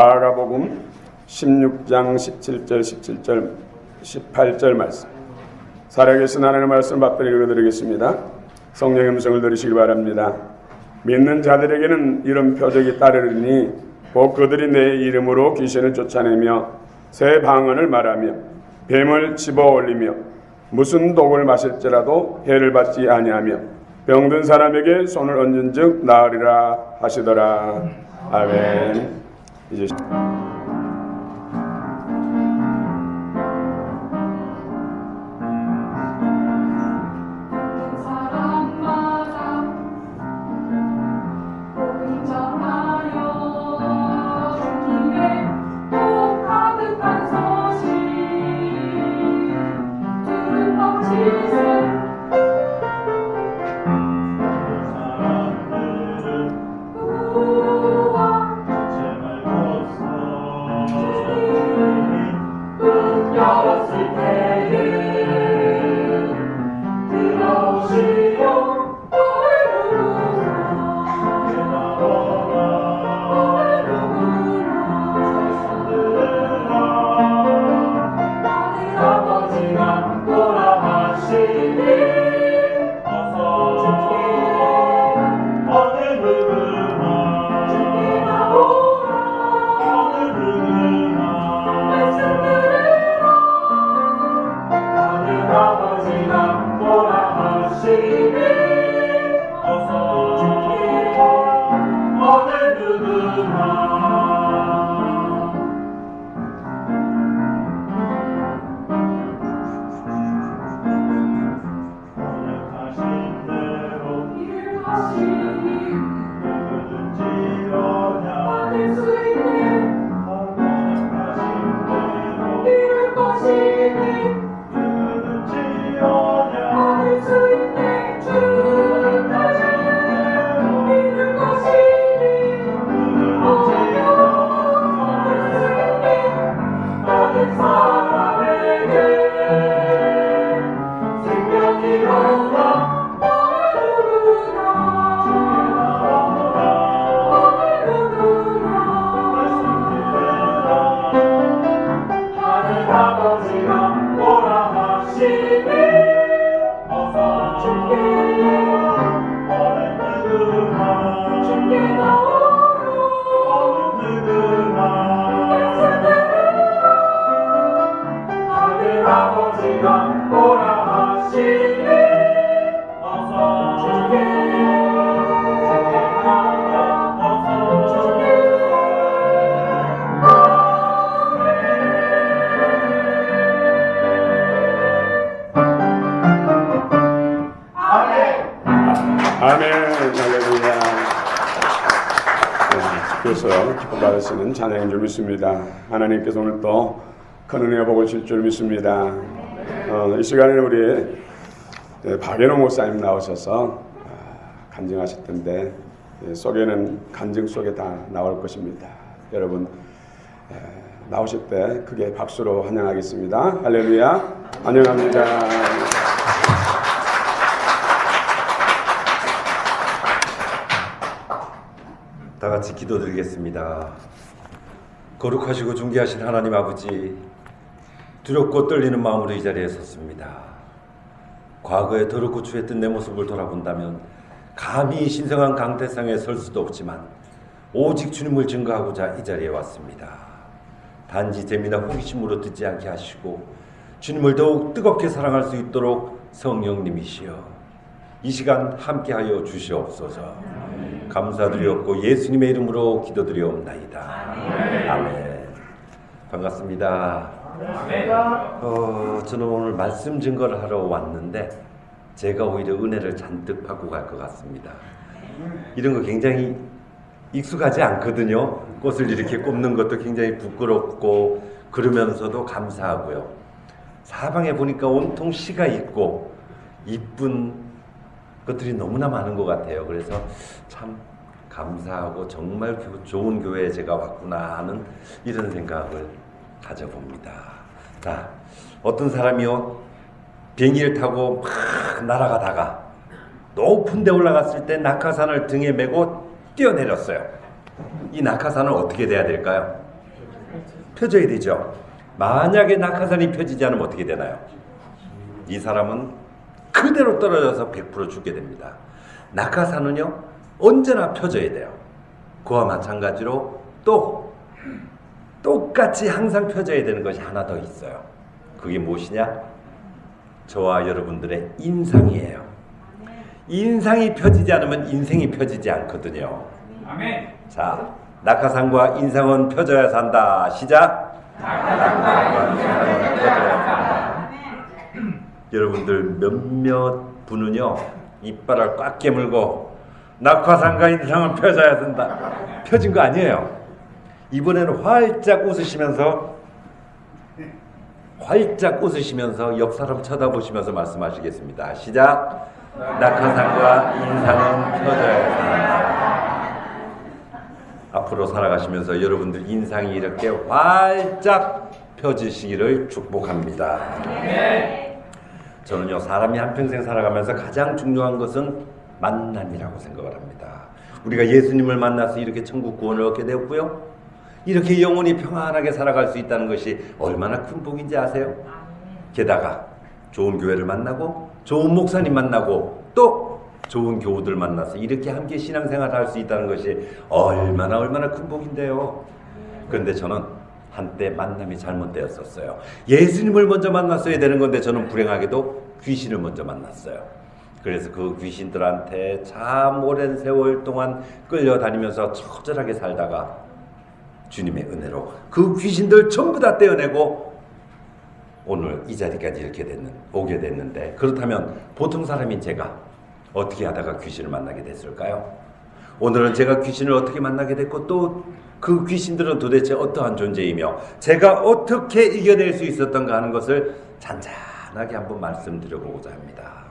마가복음 16장 17절 18절 말씀, 살아계신 하나님의 말씀 받들어 읽어드리겠습니다. 성령의 음성을 들으시기 바랍니다. 믿는 자들에게는 이런 표적이 따르리니 곧 그들이 내 이름으로 귀신을 쫓아내며 새 방언을 말하며 뱀을 집어올리며 무슨 독을 마실지라도 해를 받지 아니하며 병든 사람에게 손을 얹은즉 나으리라 하시더라. 아멘. 이제 아멘. 할렐루야. 그래서 기쁨 받으시는 찬양인 줄 믿습니다. 하나님께서 오늘 또 큰 은혜와 복을 줄 줄 믿습니다. 이 시간에 우리 박예롱 목사님 나오셔서 간증하실 텐데 속에는 간증 속에 다 나올 것입니다. 여러분 나오실 때 크게 박수로 환영하겠습니다. 할렐루야. 환영합니다. 다 같이 기도드리겠습니다. 거룩하시고 존귀하신 하나님 아버지, 두렵고 떨리는 마음으로 이 자리에 섰습니다. 과거에 더럽고 추했던 내 모습을 돌아본다면 감히 신성한 강대상에 설 수도 없지만 오직 주님을 증거하고자 이 자리에 왔습니다. 단지 재미나 호기심으로 듣지 않게 하시고 주님을 더욱 뜨겁게 사랑할 수 있도록 성령님이시여 이 시간 함께하여 주시옵소서. 감사드리옵고 예수님의 이름으로 기도드리옵나이다. 아멘. 반갑습니다. 저는 오늘 말씀 증거를 하러 왔는데 제가 오히려 은혜를 잔뜩 받고 갈 것 같습니다. 이런 거 굉장히 익숙하지 않거든요. 꽃을 이렇게 꼽는 것도 굉장히 부끄럽고 그러면서도 감사하고요. 사방에 보니까 온통 시가 있고 이쁜 것들이 너무나 많은 것 같아요. 그래서 참 감사하고 정말 좋은 교회에 제가 왔구나 하는 이런 생각을 가져봅니다. 자, 어떤 사람이요 비행기를 타고 막 날아가다가 높은 데 올라갔을 때 낙하산을 등에 메고 뛰어내렸어요. 이 낙하산은 어떻게 돼야 될까요? 펴져야 되죠. 만약에 낙하산이 펴지지 않으면 어떻게 되나요? 이 사람은 그대로 떨어져서 100% 죽게 됩니다. 낙하산은요 언제나 펴져야 돼요. 그와 마찬가지로 또 똑같이 항상 펴져야 되는 것이 하나 더 있어요. 그게 무엇이냐? 저와 여러분들의 인상이에요. 인상이 펴지지 않으면 인생이 펴지지 않거든요. 아멘. 자, 낙하산과 인상은 펴져야 산다. 시작. 낙하산과 인상은 펴져야 산다. 여러분들 몇몇 분은요 이빨을 꽉 깨물고 낙하산과 인상은 펴져야 된다. 펴진 거 아니에요. 이번에는 활짝 웃으시면서 옆 사람 쳐다보시면서 말씀하시겠습니다. 시작. 낙하산과 인상은 펴져야 한다. 앞으로 살아가시면서 여러분들 인상이 이렇게 활짝 펴지시기를 축복합니다. 저는요 사람이 한평생 살아가면서 가장 중요한 것은 만남이라고 생각을 합니다. 우리가 예수님을 만나서 이렇게 천국 구원을 얻게 되었고요. 이렇게 영원히 평안하게 살아갈 수 있다는 것이 얼마나 큰 복인지 아세요? 게다가 좋은 교회를 만나고 좋은 목사님 만나고 또 좋은 교우들 만나서 이렇게 함께 신앙생활을 할 수 있다는 것이 얼마나 큰 복인데요. 그런데 저는 한때 만남이 잘못되었었어요. 예수님을 먼저 만났어야 되는 건데 저는 불행하게도 귀신을 먼저 만났어요. 그래서 그 귀신들한테 참 오랜 세월 동안 끌려다니면서 처절하게 살다가 주님의 은혜로 그 귀신들 전부 다 떼어내고 오늘 이 자리까지 이렇게 오게 됐는데, 그렇다면 보통 사람인 제가 어떻게 하다가 귀신을 만나게 됐을까요? 오늘은 제가 귀신을 어떻게 만나게 됐고 또 그 귀신들은 도대체 어떠한 존재이며 제가 어떻게 이겨낼 수 있었던가 하는 것을 잔잔하게 한번 말씀드려보고자 합니다.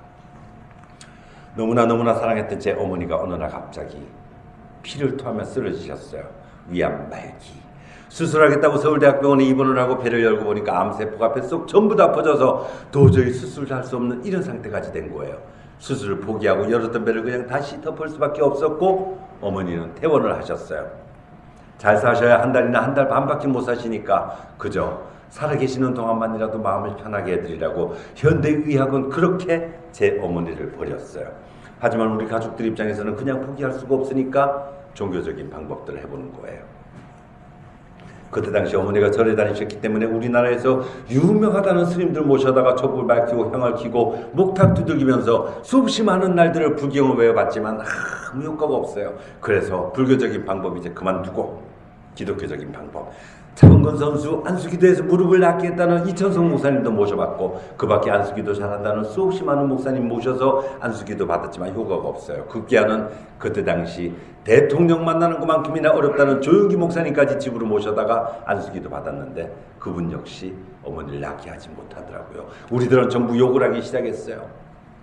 너무나 사랑했던 제 어머니가 어느 날 갑자기 피를 토하며 쓰러지셨어요. 위암 말기. 수술하겠다고 서울대학병원에 입원을 하고 배를 열고 보니까 암세포가 뱃속 전부 다 퍼져서 도저히 수술할 수 없는 이런 상태까지 된 거예요. 수술을 포기하고 열었던 배를 그냥 다시 덮을 수밖에 없었고 어머니는 퇴원을 하셨어요. 잘 사셔야 한 달이나 한 달 반밖에 못 사시니까 그저 살아계시는 동안만이라도 마음을 편하게 해드리라고 현대의학은 그렇게 제 어머니를 버렸어요. 하지만 우리 가족들 입장에서는 그냥 포기할 수가 없으니까 종교적인 방법들을 해보는 거예요. 그때 당시 어머니가 절에 다니셨기 때문에 우리나라에서 유명하다는 스님들 모셔다가 촛불 밝히고 향을 켜고 목탁 두들기면서 수없이 많은 날들을 불경을 외워봤지만 아무 효과가 없어요. 그래서 불교적인 방법 이제 그만두고 기독교적인 방법, 차범근 선수 안수기도에서 무릎을 낫게 했다는 이천성 목사님도 모셔봤고 그 밖에 안수기도 잘한다는 수없이 많은 목사님 모셔서 안수기도 받았지만 효과가 없어요. 급기야는 그때 당시 대통령 만나는 것만큼이나 어렵다는 조용기 목사님까지 집으로 모셔다가 안수기도 받았는데 그분 역시 어머니를 낫게 하지 못하더라고요. 우리들은 전부 욕을 하기 시작했어요.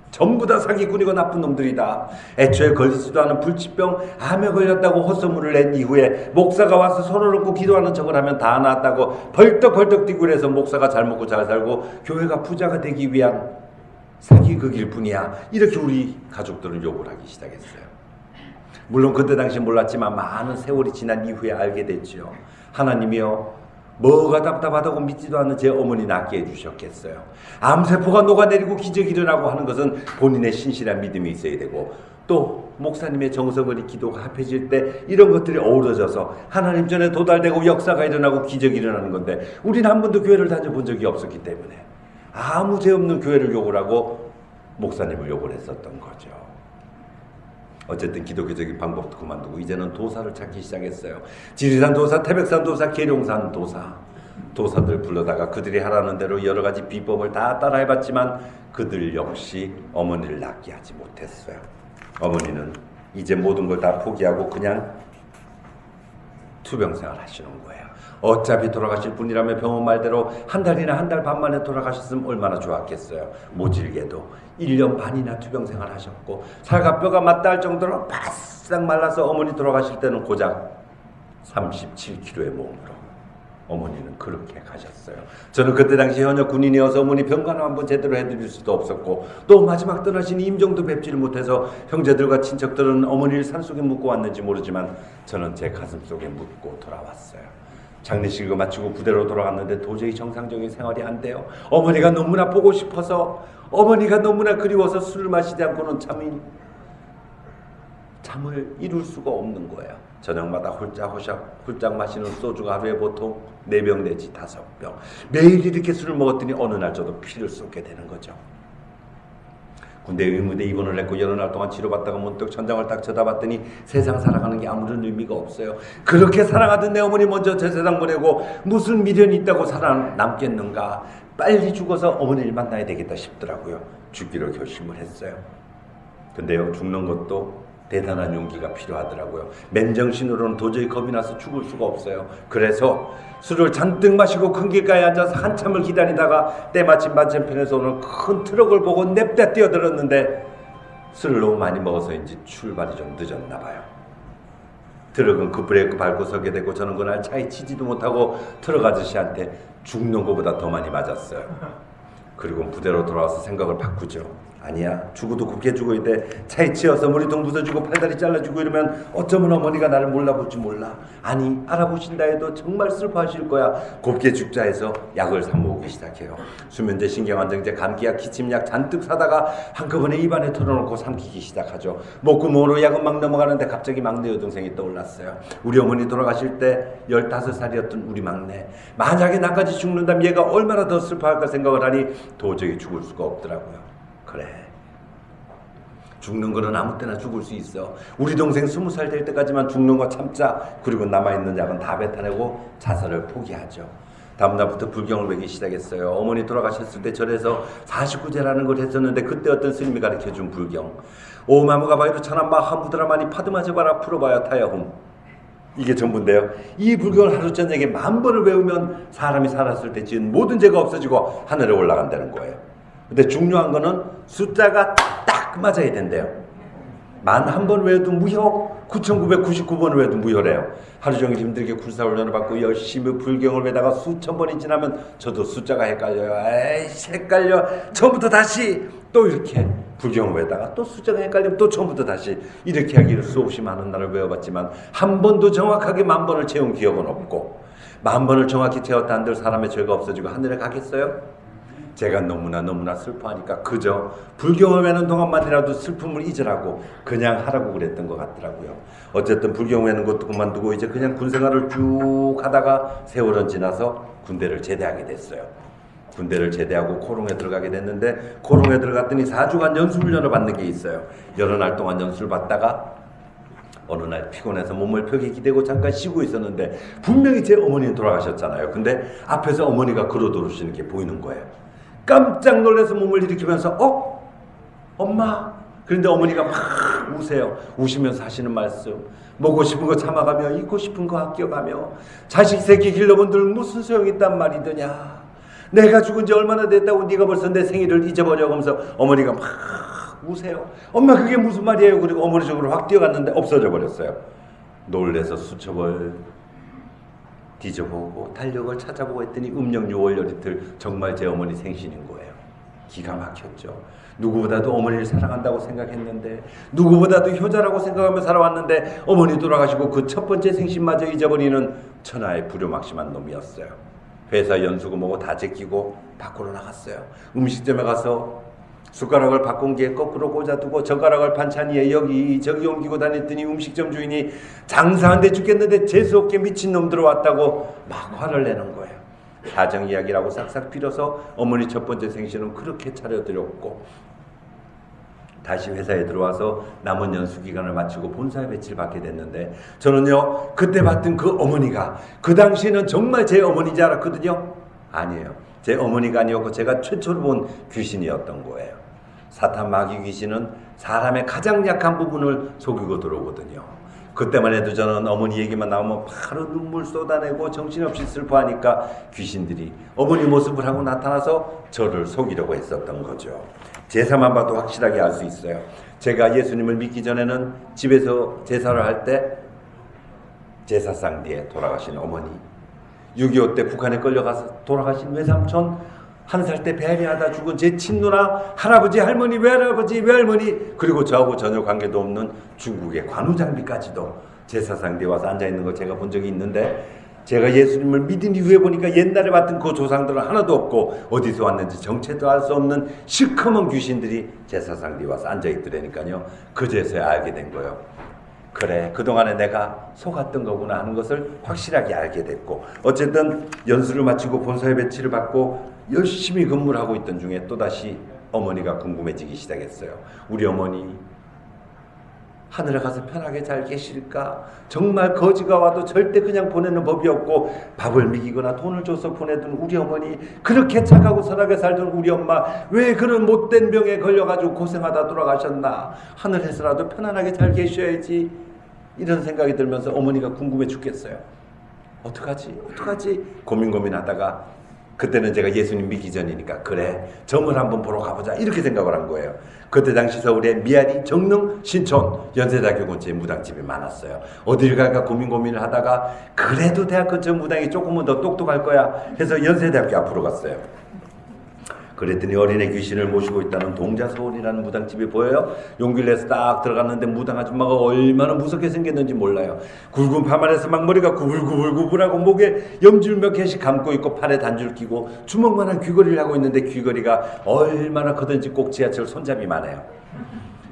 전부 다 사기꾼이고 나쁜 놈들이다. 애초에 걸리지도 않은 불치병 암에 걸렸다고 헛소문을 낸 이후에 목사가 와서 손을 얹고 기도하는 척을 하면 다 나았다고 벌떡벌떡 뛰고 그래서 목사가 잘 먹고 잘 살고 교회가 부자가 되기 위한 사기극일 뿐이야. 이렇게 우리 가족들은 욕을 하기 시작했어요. 물론 그때 당시 몰랐지만 많은 세월이 지난 이후에 알게 됐죠. 하나님이요, 뭐가 답답하다고 믿지도 않는 제 어머니 낫게 해주셨겠어요. 암세포가 녹아내리고 기적이 일어나고 하는 것은 본인의 신실한 믿음이 있어야 되고 또 목사님의 정성을 기도가 합해질 때 이런 것들이 어우러져서 하나님 전에 도달되고 역사가 일어나고 기적이 일어나는 건데 우리는 한 번도 교회를 다녀본 적이 없었기 때문에 아무 죄 없는 교회를 욕을 하고 목사님을 욕을 했었던 거죠. 어쨌든 기독교적인 방법도 그만두고 이제는 도사를 찾기 시작했어요. 지리산 도사, 태백산 도사, 계룡산 도사, 도사들 불러다가 그들이 하라는 대로 여러 가지 비법을 다 따라해봤지만 그들 역시 어머니를 낫게 하지 못했어요. 어머니는 이제 모든 걸 다 포기하고 그냥 투병생활 하시는 거예요. 어차피 돌아가실 분이라면 병원 말대로 한 달이나 한 달 반 만에 돌아가셨으면 얼마나 좋았겠어요. 모질게도 1년 반이나 투병생활 하셨고 살과 뼈가 맞닿을 할 정도로 바싹 말라서 어머니 돌아가실 때는 고작 37kg의 몸으로 어머니는 그렇게 가셨어요. 저는 그때 당시 현역 군인이어서 어머니 병간호 한번 제대로 해드릴 수도 없었고 또 마지막 떠나신 임종도 뵙지를 못해서 형제들과 친척들은 어머니를 산속에 묻고 왔는지 모르지만 저는 제 가슴속에 묻고 돌아왔어요. 장례식을 마치고 부대로 돌아갔는데 도저히 정상적인 생활이 안 돼요. 어머니가 너무나 보고 싶어서, 어머니가 너무나 그리워서 술을 마시지 않고는 잠을 이룰 수가 없는 거예요. 저녁마다 홀짝 마시는 소주가 하루에 보통 4병 내지 5병. 매일 이렇게 술을 먹었더니 어느 날 저도 피를 쏟게 되는 거죠. 군대 의무대 입원을 했고 여러 날 동안 치료받다가 문득 천장을 딱 쳐다봤더니 세상 살아가는 게 아무런 의미가 없어요. 그렇게 사랑하던 내 어머니 먼저 저 세상 보내고 무슨 미련이 있다고 살아남겠는가. 빨리 죽어서 어머니를 만나야 되겠다 싶더라고요. 죽기로 결심을 했어요. 근데요, 죽는 것도 대단한 용기가 필요하더라고요. 맨정신으로는 도저히 겁이 나서 죽을 수가 없어요. 그래서 술을 잔뜩 마시고 큰 길가에 앉아서 한참을 기다리다가 때마침 맞은편에서 오는 큰 트럭을 보고 냅다 뛰어들었는데 술을 너무 많이 먹어서인지 출발이 좀 늦었나 봐요. 트럭은 그 브레이크 밟고 서게 되고 저는 그날 차에 치지도 못하고 트럭 아저씨한테 죽는 것보다 더 많이 맞았어요. 그리고 부대로 돌아와서 생각을 바꾸죠. 아니야, 죽어도 곱게 죽어야 돼. 차에 치여서 머리통 부서지고 팔다리 잘라주고 이러면 어쩌면 어머니가 나를 몰라볼지 몰라. 아니, 알아보신다 해도 정말 슬퍼하실 거야. 곱게 죽자 해서 약을 사 모으기 시작해요. 수면제, 신경안정제, 감기약, 기침약 잔뜩 사다가 한꺼번에 입안에 털어놓고 삼키기 시작하죠. 목구멍으로 약은 막 넘어가는데 갑자기 막내 여동생이 떠올랐어요. 우리 어머니 돌아가실 때 15살이었던 우리 막내. 만약에 나까지 죽는다면 얘가 얼마나 더 슬퍼할까 생각을 하니 도저히 죽을 수가 없더라고요. 그래, 죽는 거는 아무 때나 죽을 수 있어. 우리 동생 20살 될 때까지만 죽는 거 참자. 그리고 남아있는 약은 다 뱉어내고 자살을 포기하죠. 다음날부터 불경을 외기 시작했어요. 어머니 돌아가셨을 때 절에서 49제라는 걸 했었는데 그때 어떤 스님이 가르쳐준 불경. 오마무가바이로 천한마 하무드라마니 파드마저바라 풀어봐야 타야홈. 이게 전부인데요. 이 불경을 하루 저녁에 10,000번을 외우면 사람이 살았을 때 지은 모든 죄가 없어지고 하늘에 올라간다는 거예요. 근데 중요한 거는 숫자가 딱 맞아야 된대요. 11번 외워도 무효, 9,999번을 외워도 무효래요. 하루 종일 힘들게 군사훈련을 받고 열심히 불경을 외다가 수천 번이 지나면 저도 숫자가 헷갈려요. 에이씨, 헷갈려. 처음부터 다시 또 이렇게 불경을 외다가 또 숫자가 헷갈리면 또 처음부터 다시 이렇게 하기를 수없이 많은 날을 외워봤지만 한 번도 정확하게 10,000번을 채운 기억은 없고 10,000번을 정확히 채웠다 한들 사람의 죄가 없어지고 하늘에 가겠어요? 제가 너무나 슬퍼하니까 그저 불경을 외는 동안만이라도 슬픔을 잊으라고 그냥 하라고 그랬던 것 같더라고요. 어쨌든 불경 외는 것도 그만두고 이제 그냥 군생활을 쭉 하다가 세월은 지나서 군대를 제대하게 됐어요. 군대를 제대하고 코롱에 들어가게 됐는데 코롱에 들어갔더니 4주간 연수훈련을 받는 게 있어요. 여러 날 동안 연수를 받다가 어느 날 피곤해서 몸을 벽에 기대고 잠깐 쉬고 있었는데 분명히 제 어머니는 돌아가셨잖아요. 근데 앞에서 어머니가 걸어 들어오시는 게 보이는 거예요. 깜짝 놀라서 몸을 일으키면서 엄마. 그런데 어머니가 막 우세요. 우시면서 하시는 말씀. 먹고 싶은 거 참아가며 입고 싶은 거 아껴가며 자식 새끼 길러본들 무슨 소용이 있단 말이더냐. 내가 죽은 지 얼마나 됐다고 네가 벌써 내 생일을 잊어버려 하면서 어머니가 막 우세요. 엄마 그게 무슨 말이에요. 그리고 어머니 쪽으로 확 뛰어갔는데 없어져 버렸어요. 놀래서 수첩을 뒤져보고 달력을 찾아보고 했더니 음력 6월 열이틀 정말 제 어머니 생신인 거예요. 기가 막혔죠. 누구보다도 어머니를 사랑한다고 생각했는데 누구보다도 효자라고 생각하며 살아왔는데 어머니 돌아가시고 그 첫 번째 생신마저 잊어버리는 천하의 불효막심한 놈이었어요. 회사 연수금 뭐고 다 제끼고 밖으로 나갔어요. 음식점에 가서 숟가락을 바꾼기에 거꾸로 꽂아두고 젓가락을 반찬 위에 여기저기 옮기고 다녔더니 음식점 주인이 장사한데 죽겠는데 재수없게 미친놈 들어왔다고 막 화를 내는 거예요. 사정 이야기라고 싹싹 빌어서 어머니 첫 번째 생신은 그렇게 차려드렸고 다시 회사에 들어와서 남은 연수 기간을 마치고 본사에 배치를 받게 됐는데 저는요 그때 봤던 그 어머니가 그 당시에는 정말 제 어머니인지 알았거든요. 아니에요. 제 어머니가 아니었고 제가 최초로 본 귀신이었던 거예요. 사탄 마귀 귀신은 사람의 가장 약한 부분을 속이고 들어오거든요. 그때만 해도 저는 어머니 얘기만 나오면 바로 눈물 쏟아내고 정신없이 슬퍼하니까 귀신들이 어머니 모습을 하고 나타나서 저를 속이려고 했었던 거죠. 제사만 봐도 확실하게 알 수 있어요. 제가 예수님을 믿기 전에는 집에서 제사를 할 때 제사상 뒤에 돌아가신 어머니, 6.25 때 북한에 끌려가서 돌아가신 외삼촌, 1살 때 배회하다 죽은 제 친누나, 할아버지, 할머니, 외할아버지, 외할머니, 그리고 저하고 전혀 관계도 없는 중국의 관우장비까지도 제사상 뒤에 와서 앉아있는 걸 제가 본 적이 있는데 제가 예수님을 믿은 이후에 보니까 옛날에 봤던 그 조상들은 하나도 없고 어디서 왔는지 정체도 알 수 없는 시커먼 귀신들이 제사상 뒤에 와서 앉아있더라니까요. 그제서야 알게 된 거예요. 그래, 그동안에 내가 속았던 거구나 하는 것을 확실하게 알게 됐고, 어쨌든 연수를 마치고 본사에 배치를 받고 열심히 근무를 하고 있던 중에 또다시 어머니가 궁금해지기 시작했어요. 우리 어머니 하늘에 가서 편하게 잘 계실까? 정말 거지가 와도 절대 그냥 보내는 법이 없고, 밥을 먹이거나 돈을 줘서 보내던 우리 어머니, 그렇게 착하고 선하게 살던 우리 엄마, 왜 그런 못된 병에 걸려가지고 고생하다 돌아가셨나? 하늘에서라도 편안하게 잘 계셔야지. 이런 생각이 들면서 어머니가 궁금해 죽겠어요. 어떡하지? 고민하다가, 그때는 제가 예수님 믿기 전이니까, 그래, 점을 한번 보러 가보자, 이렇게 생각을 한 거예요. 그때 당시 서울에 미아리, 정릉, 신촌 연세대학교 근처에 무당집이 많았어요. 어딜 갈까 고민을 하다가, 그래도 대학 근처 무당이 조금은 더 똑똑할 거야 해서 연세대학교 앞으로 갔어요. 그랬더니 어린애 귀신을 모시고 있다는 동자서울이라는 무당집이 보여요. 용기를 내서 딱 들어갔는데 무당 아줌마가 얼마나 무섭게 생겼는지 몰라요. 굵은 파마에서 막 머리가 구불구불구불하고 목에 염줄 몇 개씩 감고 있고 팔에 단줄 끼고 주먹만한 귀걸이를 하고 있는데 귀걸이가 얼마나 크든지 꼭 지하철 손잡이만 해요.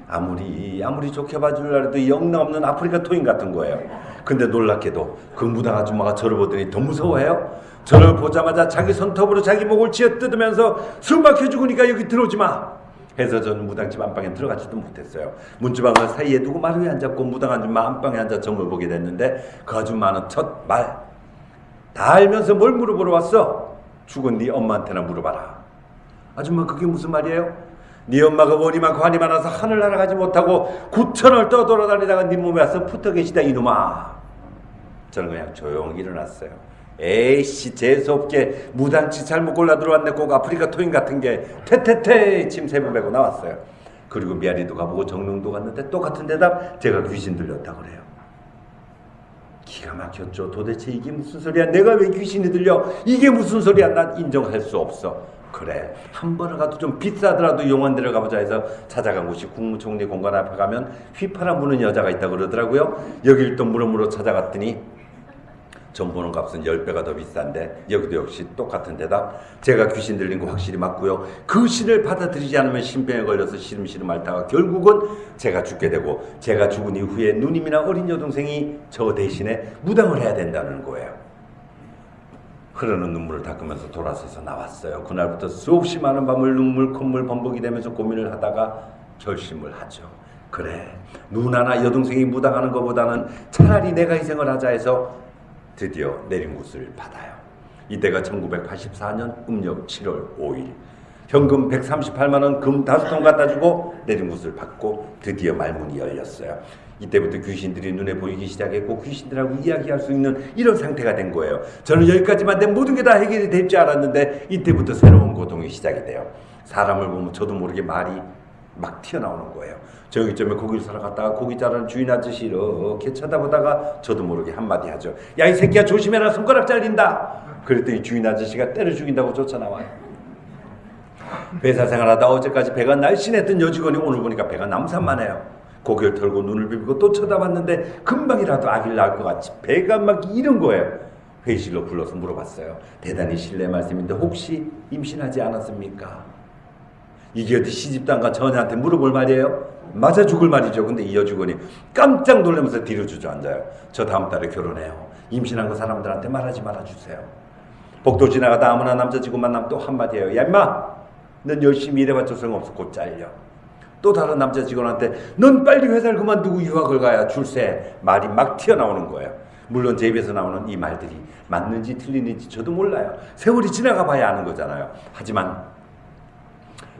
아무리 좋게 봐주려 해도 영락없는 아프리카 토인 같은 거예요. 근데 놀랍게도 그 무당 아줌마가 저를 보더니 더 무서워해요. 저를 보자마자 자기 손톱으로 자기 목을 쥐어뜯으면서 숨 막혀 죽으니까 여기 들어오지 마 해서 저는 무당집 안방에 들어가지도 못했어요. 문지방을 사이에 두고 말 위에 앉았고 무당 아줌마 안방에 앉아 점을 보게 됐는데, 그 아줌마는 첫 말 다 알면서 뭘 물어보러 왔어? 죽은 네 엄마한테나 물어봐라. 아줌마, 그게 무슨 말이에요? 네 엄마가 원이 많고 한이 많아서 하늘 날아가지 못하고 9천을 떠돌아다니다가 네 몸에 와서 붙어 계시다 이놈아. 저는 그냥 조용히 일어났어요. 에이씨, 재수없게 무당치 잘못 골라 들어왔네. 꼭 아프리카 토인 같은 게 퇴퇴퇴 침 세 번 빼고 나왔어요. 그리고 미아리도 가보고 정릉도 갔는데 똑같은 대답, 제가 귀신 들렸다고 그래요. 기가 막혔죠. 도대체 이게 무슨 소리야? 내가 왜 귀신이 들려? 이게 무슨 소리야? 난 인정할 수 없어. 그래, 한 번을 가도 좀 비싸더라도 용한 데를 가보자 해서 찾아간 곳이 국무총리 공간 앞에 가면 휘파람 부는 여자가 있다고 그러더라고요. 여길 또 물어물어 찾아갔더니 전 보는 값은 10배가 더 비싼데, 여기도 역시 똑같은 대답. 제가 귀신 들린 거 확실히 맞고요. 그 신을 받아들이지 않으면 신병에 걸려서 시름시름 앓다가 결국은 제가 죽게 되고, 제가 죽은 이후에 누님이나 어린 여동생이 저 대신에 무당을 해야 된다는 거예요. 흐르는 눈물을 닦으면서 돌아서서 나왔어요. 그날부터 수없이 많은 밤을 눈물 콧물 범벅이 되면서 고민을 하다가 결심을 하죠. 그래, 누나나 여동생이 무당하는 것보다는 차라리 내가 희생을 하자 해서 드디어 내린 곳을 받아요. 이때가 1984년 음력 7월 5일. 현금 138만 원 금 5통 갖다 주고 내린 곳을 받고 드디어 말문이 열렸어요. 이때부터 귀신들이 눈에 보이기 시작했고 귀신들하고 이야기할 수 있는 이런 상태가 된 거예요. 저는 여기까지만 되면 모든 게 다 해결이 될 줄 알았는데 이때부터 새로운 고통이 시작이 돼요. 사람을 보면 저도 모르게 말이 막 튀어나오는 거예요. 정육점에 고기를 사러 갔다가 고기 자르는 주인 아저씨 이렇게 쳐다보다가 저도 모르게 한마디 하죠. 야, 이 새끼야, 조심해라, 손가락 잘린다. 그랬더니 주인 아저씨가 때려 죽인다고 쫓아나와요. 회사 생활하다 어제까지 배가 날씬했던 여직원이 오늘 보니까 배가 남산만 해요. 고개를 털고 눈을 비비고 또 쳐다봤는데 금방이라도 아기를 낳을 것 같이 배가 막 이런 거예요. 회의실로 불러서 물어봤어요. 대단히 실례 말씀인데 혹시 임신하지 않았습니까? 이게 어디 시집도 안 간 전혀한테 물어볼 말이에요? 맞아 죽을 말이죠. 근데 이 여직원이 깜짝 놀라면서 뒤로 주저앉아요. 저 다음 달에 결혼해요. 임신한 거 사람들한테 말하지 말아주세요. 복도 지나가다 아무나 남자 직원 만나면 또 한마디 해요. 야, 임마, 넌 열심히 일해봤자 소용없어. 곧 잘려. 또 다른 남자 직원한테 넌 빨리 회사를 그만두고 유학을 가야 줄세. 말이 막 튀어나오는 거예요. 물론 제 입에서 나오는 이 말들이 맞는지 틀리는지 저도 몰라요. 세월이 지나가 봐야 아는 거잖아요. 하지만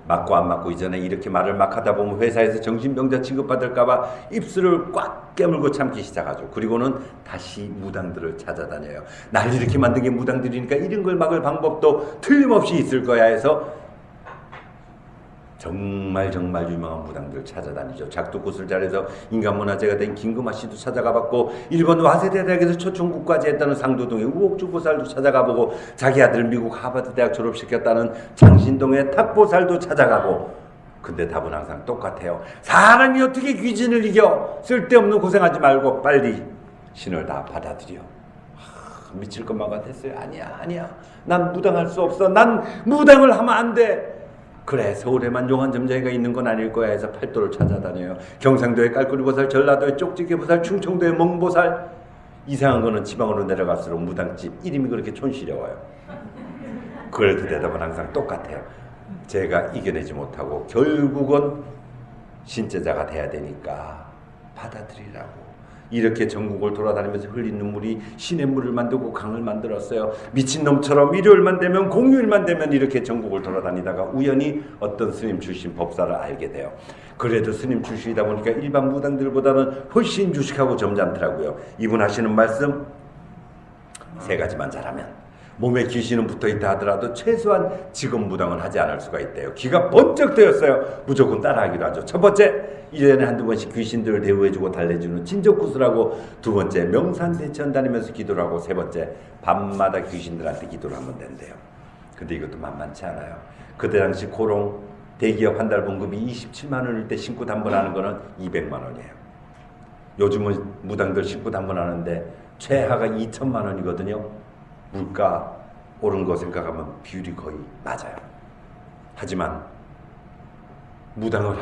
맞고 안 맞고 이전에 이렇게 말을 막 하다 보면 회사에서 정신병자 취급받을까봐 입술을 꽉 깨물고 참기 시작하죠. 그리고는 다시 무당들을 찾아다녀요. 날 이렇게 만든 게 무당들이니까 이런 걸 막을 방법도 틀림없이 있을 거야 해서 정말 유명한 무당들 찾아다니죠. 작두굿을 잘해서 인간문화재가 된 김금아 씨도 찾아가봤고, 일본 와세대 대학에서 초청국까지 했다는 상도동의 우옥주보살도 찾아가보고, 자기 아들 미국 하버드 대학 졸업시켰다는 장신동의 탁보살도 찾아가고. 근데 답은 항상 똑같아요. 사람이 어떻게 귀신을 이겨? 쓸데없는 고생하지 말고 빨리 신을 다 받아들여. 미칠 것만 같았어요. 아니야. 난 무당할 수 없어. 난 무당을 하면 안 돼. 그래, 서울에만 용한점쟁이가 있는 건 아닐 거야 해서 팔도를 찾아다녀요. 경상도에 깔꾸리보살, 전라도에 쪽지게보살, 충청도에 멍보살. 이상한 거는 지방으로 내려갈수록 무당집 이름이 그렇게 촌스러워요. 그래도 대답은 항상 똑같아요. 제가 이겨내지 못하고 결국은 신제자가 돼야 되니까 받아들이라고. 이렇게 전국을 돌아다니면서 흘린 눈물이 시냇물을 만들고 강을 만들었어요. 미친놈처럼 일요일만 되면 공휴일만 되면 이렇게 전국을 돌아다니다가 우연히 어떤 스님 출신 법사를 알게 돼요. 그래도 스님 출신이다 보니까 일반 무당들보다는 훨씬 유식하고 점잖더라고요. 이분 하시는 말씀 세 가지만 잘하면 몸에 귀신은 붙어있다 하더라도 최소한 직업 무당은 하지 않을 수가 있대요. 귀가 번쩍 뜨였어요. 무조건 따라하기로 하죠. 첫 번째, 1년에 한두 번씩 귀신들을 대우해주고 달래주는 친족구슬하고, 두 번째, 명산대천 다니면서 기도를 하고, 세 번째, 밤마다 귀신들한테 기도를 하면 된대요. 근데 이것도 만만치 않아요. 그때 당시 고롱 대기업 한 달 봉급이 27만 원일 때 신고 단번하는 거는 200만 원이에요. 요즘은 무당들 신고 단번하는데 최하가 2천만 원이거든요. 물가 오른 거 생각하면 비율이 거의 맞아요. 하지만 무당을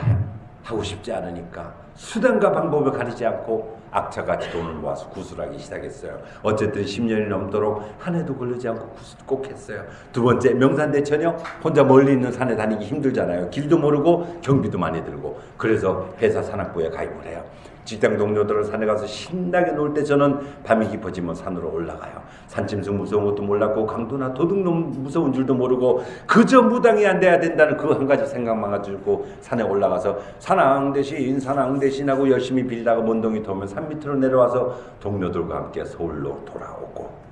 하고 싶지 않으니까 수단과 방법을 가리지 않고 악착같이 돈을 모아서 구슬하기 시작했어요. 어쨌든 10년이 넘도록 한 해도 걸리지 않고 구슬 꼭 했어요. 두 번째, 명산대천이요. 혼자 멀리 있는 산에 다니기 힘들잖아요. 길도 모르고 경비도 많이 들고. 그래서 회사 산악부에 가입을 해요. 직장 동료들은 산에 가서 신나게 놀 때 저는 밤이 깊어지면 산으로 올라가요. 산짐승 무서운 것도 몰랐고 강도나 도둑놈 무서운 줄도 모르고 그저 무당이 안 돼야 된다는 그 한 가지 생각만 가지고 산에 올라가서 산왕 대신 하고 열심히 빌다가 먼동이 터면 산 밑으로 내려와서 동료들과 함께 서울로 돌아오고,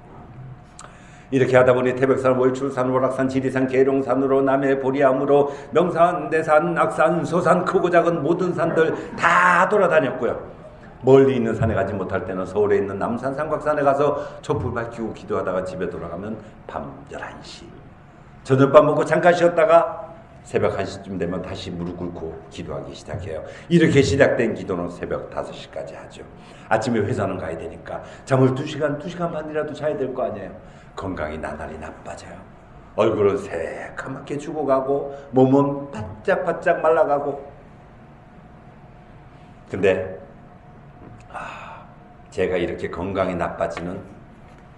이렇게 하다 보니 태백산, 월출산, 월악산, 지리산, 계룡산으로 남해 보리암으로 명산, 대산, 악산, 소산, 크고 작은 모든 산들 다 돌아다녔고요. 멀리 있는 산에 가지 못할 때는 서울에 있는 남산 삼각산에 가서 촛불 밝히고 기도하다가 집에 돌아가면 밤 11시. 저녁밥 먹고 잠깐 쉬었다가 새벽 1시쯤 되면 다시 무릎 꿇고 기도하기 시작해요. 이렇게 시작된 기도는 새벽 5시까지 하죠. 아침에 회사는 가야 되니까 잠을 2시간 반이라도 자야 될 거 아니에요. 건강이 나날이 나빠져요. 얼굴은 새카맣게 죽어가고 몸은 바짝바짝 말라가고. 근데 제가 이렇게 건강이 나빠지는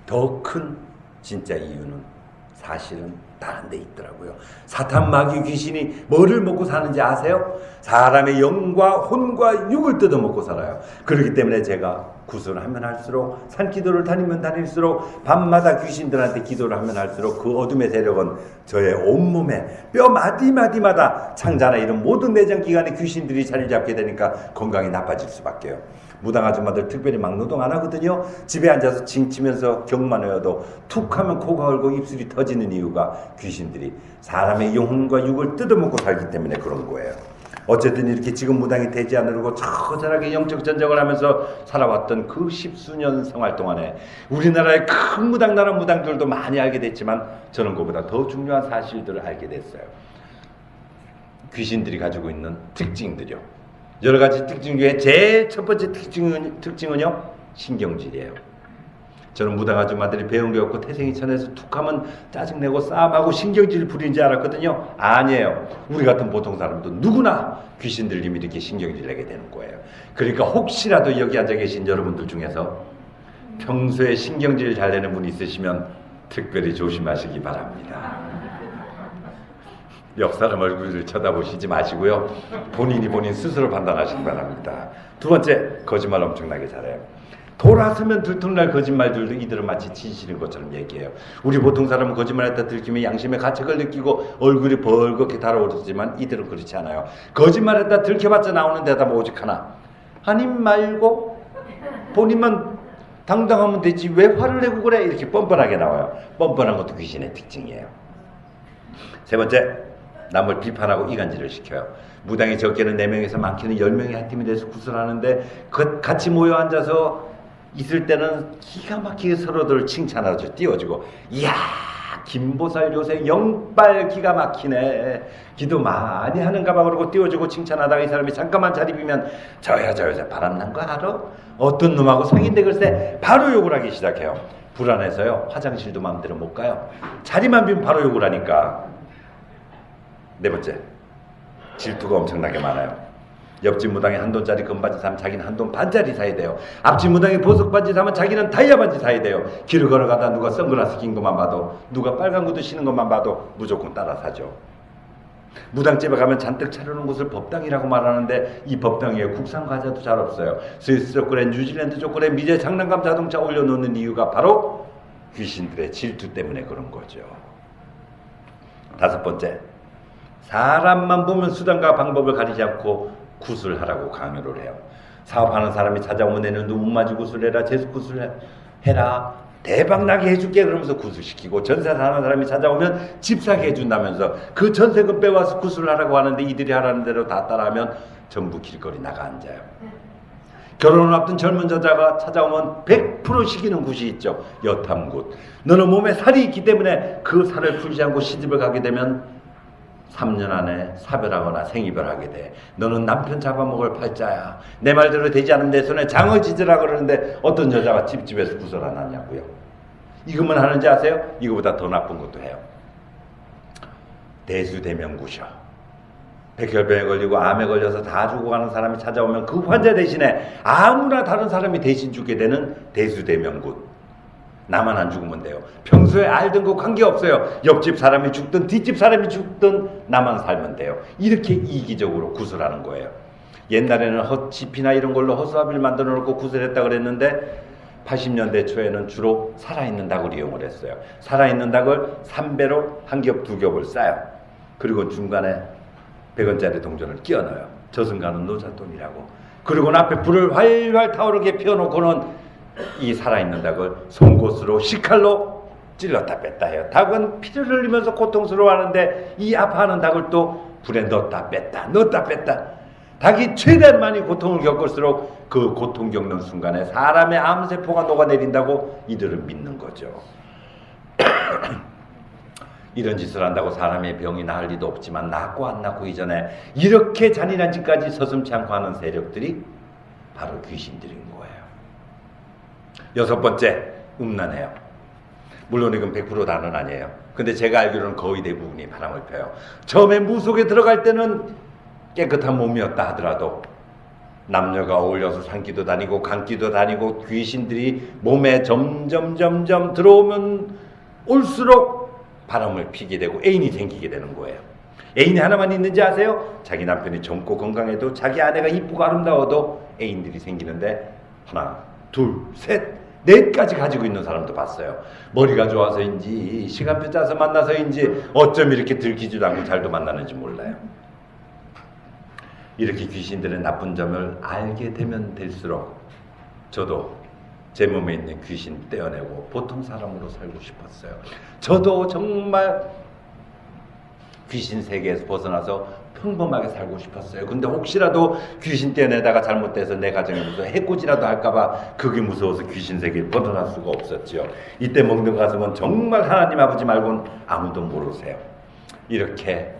더 큰 진짜 이유는 사실은 다른 데 있더라고요. 사탄, 마귀, 귀신이 뭐를 먹고 사는지 아세요? 사람의 영과 혼과 육을 뜯어먹고 살아요. 그렇기 때문에 제가 구슬을 하면 할수록, 산기도를 다니면 다닐수록, 밤마다 귀신들한테 기도를 하면 할수록 그 어둠의 세력은 저의 온몸에 뼈 마디마디마다 창자나 이런 모든 내장기관에 귀신들이 자리 잡게 되니까 건강이 나빠질 수밖에요. 무당 아줌마들 특별히 막 노동 안 하거든요. 집에 앉아서 징치면서 경만 외워도 툭 하면 코가 얼고 입술이 터지는 이유가 귀신들이 사람의 영혼과 육을 뜯어먹고 살기 때문에 그런 거예요. 어쨌든 이렇게 지금 무당이 되지 않으려고 처절하게 영적 전쟁을 하면서 살아왔던 그 10수년 생활 동안에 우리나라의 큰 무당 나라 무당들도 많이 알게 됐지만 저는 그보다 더 중요한 사실들을 알게 됐어요. 귀신들이 가지고 있는 특징들이요. 여러 가지 특징 중에 제일 첫 번째 특징은요, 신경질이에요. 저는 무당 아줌마들이 배운 게 없고 태생이천에서 툭하면 짜증내고 싸움하고 신경질 부리는 줄 알았거든요. 아니에요. 우리 같은 보통 사람도 누구나 귀신 들리면 이렇게 신경질 내게 되는 거예요. 그러니까 혹시라도 여기 앉아 계신 여러분들 중에서 평소에 신경질 잘 내는 분이 있으시면 특별히 조심하시기 바랍니다. 옆 사람 얼굴을 쳐다보시지 마시고요. 본인 스스로 판단하시기 바랍니다. 두 번째, 거짓말 엄청나게 잘해요. 돌아서면 들통날 거짓말들도 이들은 마치 진실인 것처럼 얘기해요. 우리 보통 사람은 거짓말했다 들키면 양심의 가책을 느끼고 얼굴이 벌겋게 달아오르지만 이들은 그렇지 않아요. 거짓말했다 들켜봤자 나오는 대답 오직 하나. 아님 말고 본인만 당당하면 되지 왜 화를 내고 그래? 이렇게 뻔뻔하게 나와요. 뻔뻔한 것도 귀신의 특징이에요. 세 번째, 남을 비판하고 이간질을 시켜요. 무당이 적게는 4명에서 많게는 10명이 한 팀이 돼서 구슬하는데 같이 모여 앉아서 있을 때는 기가 막히게 서로들 칭찬하죠. 띄워주고, 이야 김보살 요새 영빨 기가 막히네, 기도 많이 하는가 봐 그러고 띄워주고 칭찬하다가 이 사람이 잠깐만 자리 비면 저 여자 바람난 거 알아? 어떤 놈하고 사귄데 글쎄 바로 욕을 하기 시작해요. 불안해서요. 화장실도 마음대로 못 가요. 자리만 비면 바로 욕을 하니까. 네 번째, 질투가 엄청나게 많아요. 옆집 무당이 한 돈짜리 금바지 사면 자기는 한 돈 반짜리 사야 돼요. 앞집 무당이 보석 반지 사면 자기는 다이아 반지 사야 돼요. 길을 걸어가다 누가 선글라스 낀 것만 봐도, 누가 빨간 구두 신는 것만 봐도 무조건 따라 사죠. 무당집에 가면 잔뜩 차려놓은 곳을 법당이라고 말하는데 이 법당에 국산 과자도 잘 없어요. 스위스 초콜릿, 뉴질랜드 초콜릿, 미제 장난감 자동차 올려놓는 이유가 바로 귀신들의 질투 때문에 그런 거죠. 다섯 번째, 사람만 보면 수단과 방법을 가리지 않고 구술하라고 강요를 해요. 사업하는 사람이 찾아오면 내는 눈 맞이 구술해라, 재수 구술해라, 대박나게 해줄게 그러면서 구술시키고, 전세 사는 사람이 찾아오면 집 사게 해준다면서 그 전세금 빼와서 구술하라고 하는데 이들이 하라는 대로 다 따라하면 전부 길거리 나가 앉아요. 결혼을 앞둔 젊은 여자가 찾아오면 100% 시키는 굿이 있죠. 여탐굿. 너는 몸에 살이 있기 때문에 그 살을 풀지 않고 시집을 가게 되면 3년 안에 사별하거나 생이별하게 돼. 너는 남편 잡아먹을 팔자야. 내 말대로 되지 않으면 내 손에 장어 짖으라 그러는데 어떤 여자가 집집에서 구설 안 하냐고요. 이것만 하는지 아세요? 이거보다 더 나쁜 것도 해요. 대수대명구셔. 백혈병에 걸리고 암에 걸려서 다 죽어가는 사람이 찾아오면 그 환자 대신에 아무나 다른 사람이 대신 죽게 되는 대수대명굿. 나만 안 죽으면 돼요. 평소에 알던 거 관계없어요. 옆집 사람이 죽든 뒷집 사람이 죽든 나만 살면 돼요. 이렇게 이기적으로 구슬하는 거예요. 옛날에는 헛집이나 이런 걸로 허수아비를 만들어 놓고 구슬했다 그랬는데 80년대 초에는 주로 살아있는 닭을 이용을 했어요. 살아있는 닭을 3배로 한 겹, 두 겹을 싸요. 그리고 중간에 100원짜리 동전을 끼워 넣어요. 저승가는 노잣돈이라고. 그리고 앞에 불을 활활 타오르게 피워놓고는 이 살아있는 닭을 송곳으로 식칼로 찔렀다 뺐다 해요. 닭은 피를 흘리면서 고통스러워하는데 이 아파하는 닭을 또 불에 넣었다 뺐다 넣었다 뺐다. 닭이 최대한 많이 고통을 겪을수록 그 고통 겪는 순간에 사람의 암세포가 녹아내린다고 이들은 믿는 거죠. 이런 짓을 한다고 사람의 병이 나을 리도 없지만 낫고 안 낫고 이전에 이렇게 잔인한 짓까지 서슴지 않고 하는 세력들이 바로 귀신들인 거예요. 여섯 번째, 음란해요. 물론 이건 100% 다는 아니에요. 근데 제가 알기로는 거의 대부분이 바람을 펴요. 처음에 무속에 들어갈 때는 깨끗한 몸이었다 하더라도 남녀가 어울려서 산기도 다니고 강기도 다니고 귀신들이 몸에 점점 들어오면 올수록 바람을 피게 되고 애인이 생기게 되는 거예요. 애인이 하나만 있는지 아세요? 자기 남편이 젊고 건강해도 자기 아내가 이쁘고 아름다워도 애인들이 생기는데 하나, 둘, 셋, 넷까지 가지고 있는 사람도 봤어요. 머리가 좋아서인지 시간표 짜서 만나서인지 어쩜 이렇게 들키지도 않고 잘도 만나는지 몰라요. 이렇게 귀신들의 나쁜 점을 알게 되면 될수록 저도 제 몸에 있는 귀신 떼어내고 보통 사람으로 살고 싶었어요. 저도 정말 귀신 세계에서 벗어나서 평범하게 살고 싶었어요. 근데 혹시라도 귀신 떼어내다가 잘못돼서 내 가정에 무슨 해코지라도 할까봐 그게 무서워서 귀신 세계를 벗어날 수가 없었지요. 이때 먹는 가슴은 정말 하나님 아버지 말고는 아무도 모르세요. 이렇게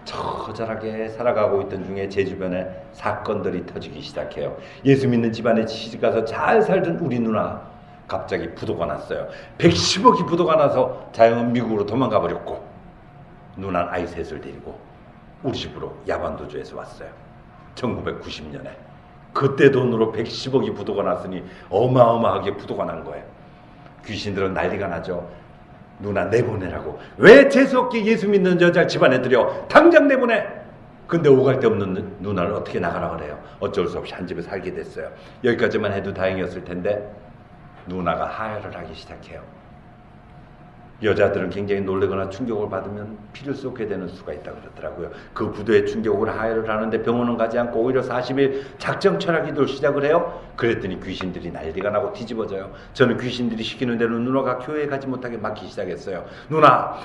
처절하게 살아가고 있던 중에 제 주변에 사건들이 터지기 시작해요. 예수 믿는 집안에 시집가서 잘 살던 우리 누나 갑자기 부도가 났어요. 110억이 부도가 나서 자영은 미국으로 도망가 버렸고 누나는 아이 셋을 데리고 우리 집으로 야반도주에서 왔어요. 1990년에. 그때 돈으로 110억이 부도가 났으니 어마어마하게 부도가 난 거예요. 귀신들은 난리가 나죠. 누나 내보내라고. 왜 재수없게 예수 믿는 여자 집안에 들여 당장 내보내. 근데 오갈 데 없는 누나를 어떻게 나가라 그래요. 어쩔 수 없이 한 집에 살게 됐어요. 여기까지만 해도 다행이었을 텐데 누나가 하혈을 하기 시작해요. 여자들은 굉장히 놀라거나 충격을 받으면 피를 쏟게 되는 수가 있다고 그러더라고요. 그 부도의 충격으로 하혈을 하는데 병원은 가지 않고 오히려 40일 작정 철학기도를 시작을 해요. 그랬더니 귀신들이 난리가 나고 뒤집어져요. 저는 귀신들이 시키는 대로 누나가 교회에 가지 못하게 막기 시작했어요. 누나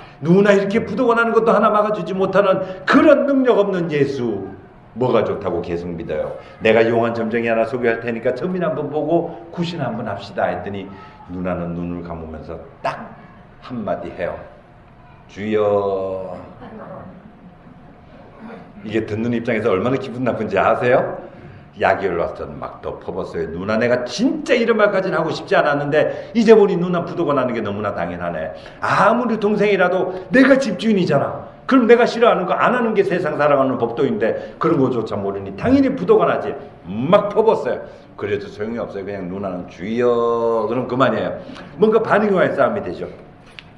이렇게 부도가 나는 것도 하나 막아주지 못하는 그런 능력 없는 예수 뭐가 좋다고 계속 믿어요. 내가 용한 점정이 하나 소개할 테니까 점인 한번 보고 구신 한번 합시다 했더니 누나는 눈을 감으면서 딱 한마디 해요. 주여. 이게 듣는 입장에서 얼마나 기분 나쁜지 아세요? 약이 올라서 막 덮어봤어요. 누나 내가 진짜 이런 말까지는 하고 싶지 않았는데 이제 보니 누나 부도가 나는 게 너무나 당연하네. 아무리 동생이라도 내가 집주인이잖아. 그럼 내가 싫어하는 거 안 하는 게 세상 살아가는 법도인데 그런 거조차 모르니 당연히 부도가 나지. 막 퍼붓어요. 그래도 소용이 없어요. 그냥 누나는 주여 그럼 그만이에요. 뭔가 반응이 와야 싸움이 되죠.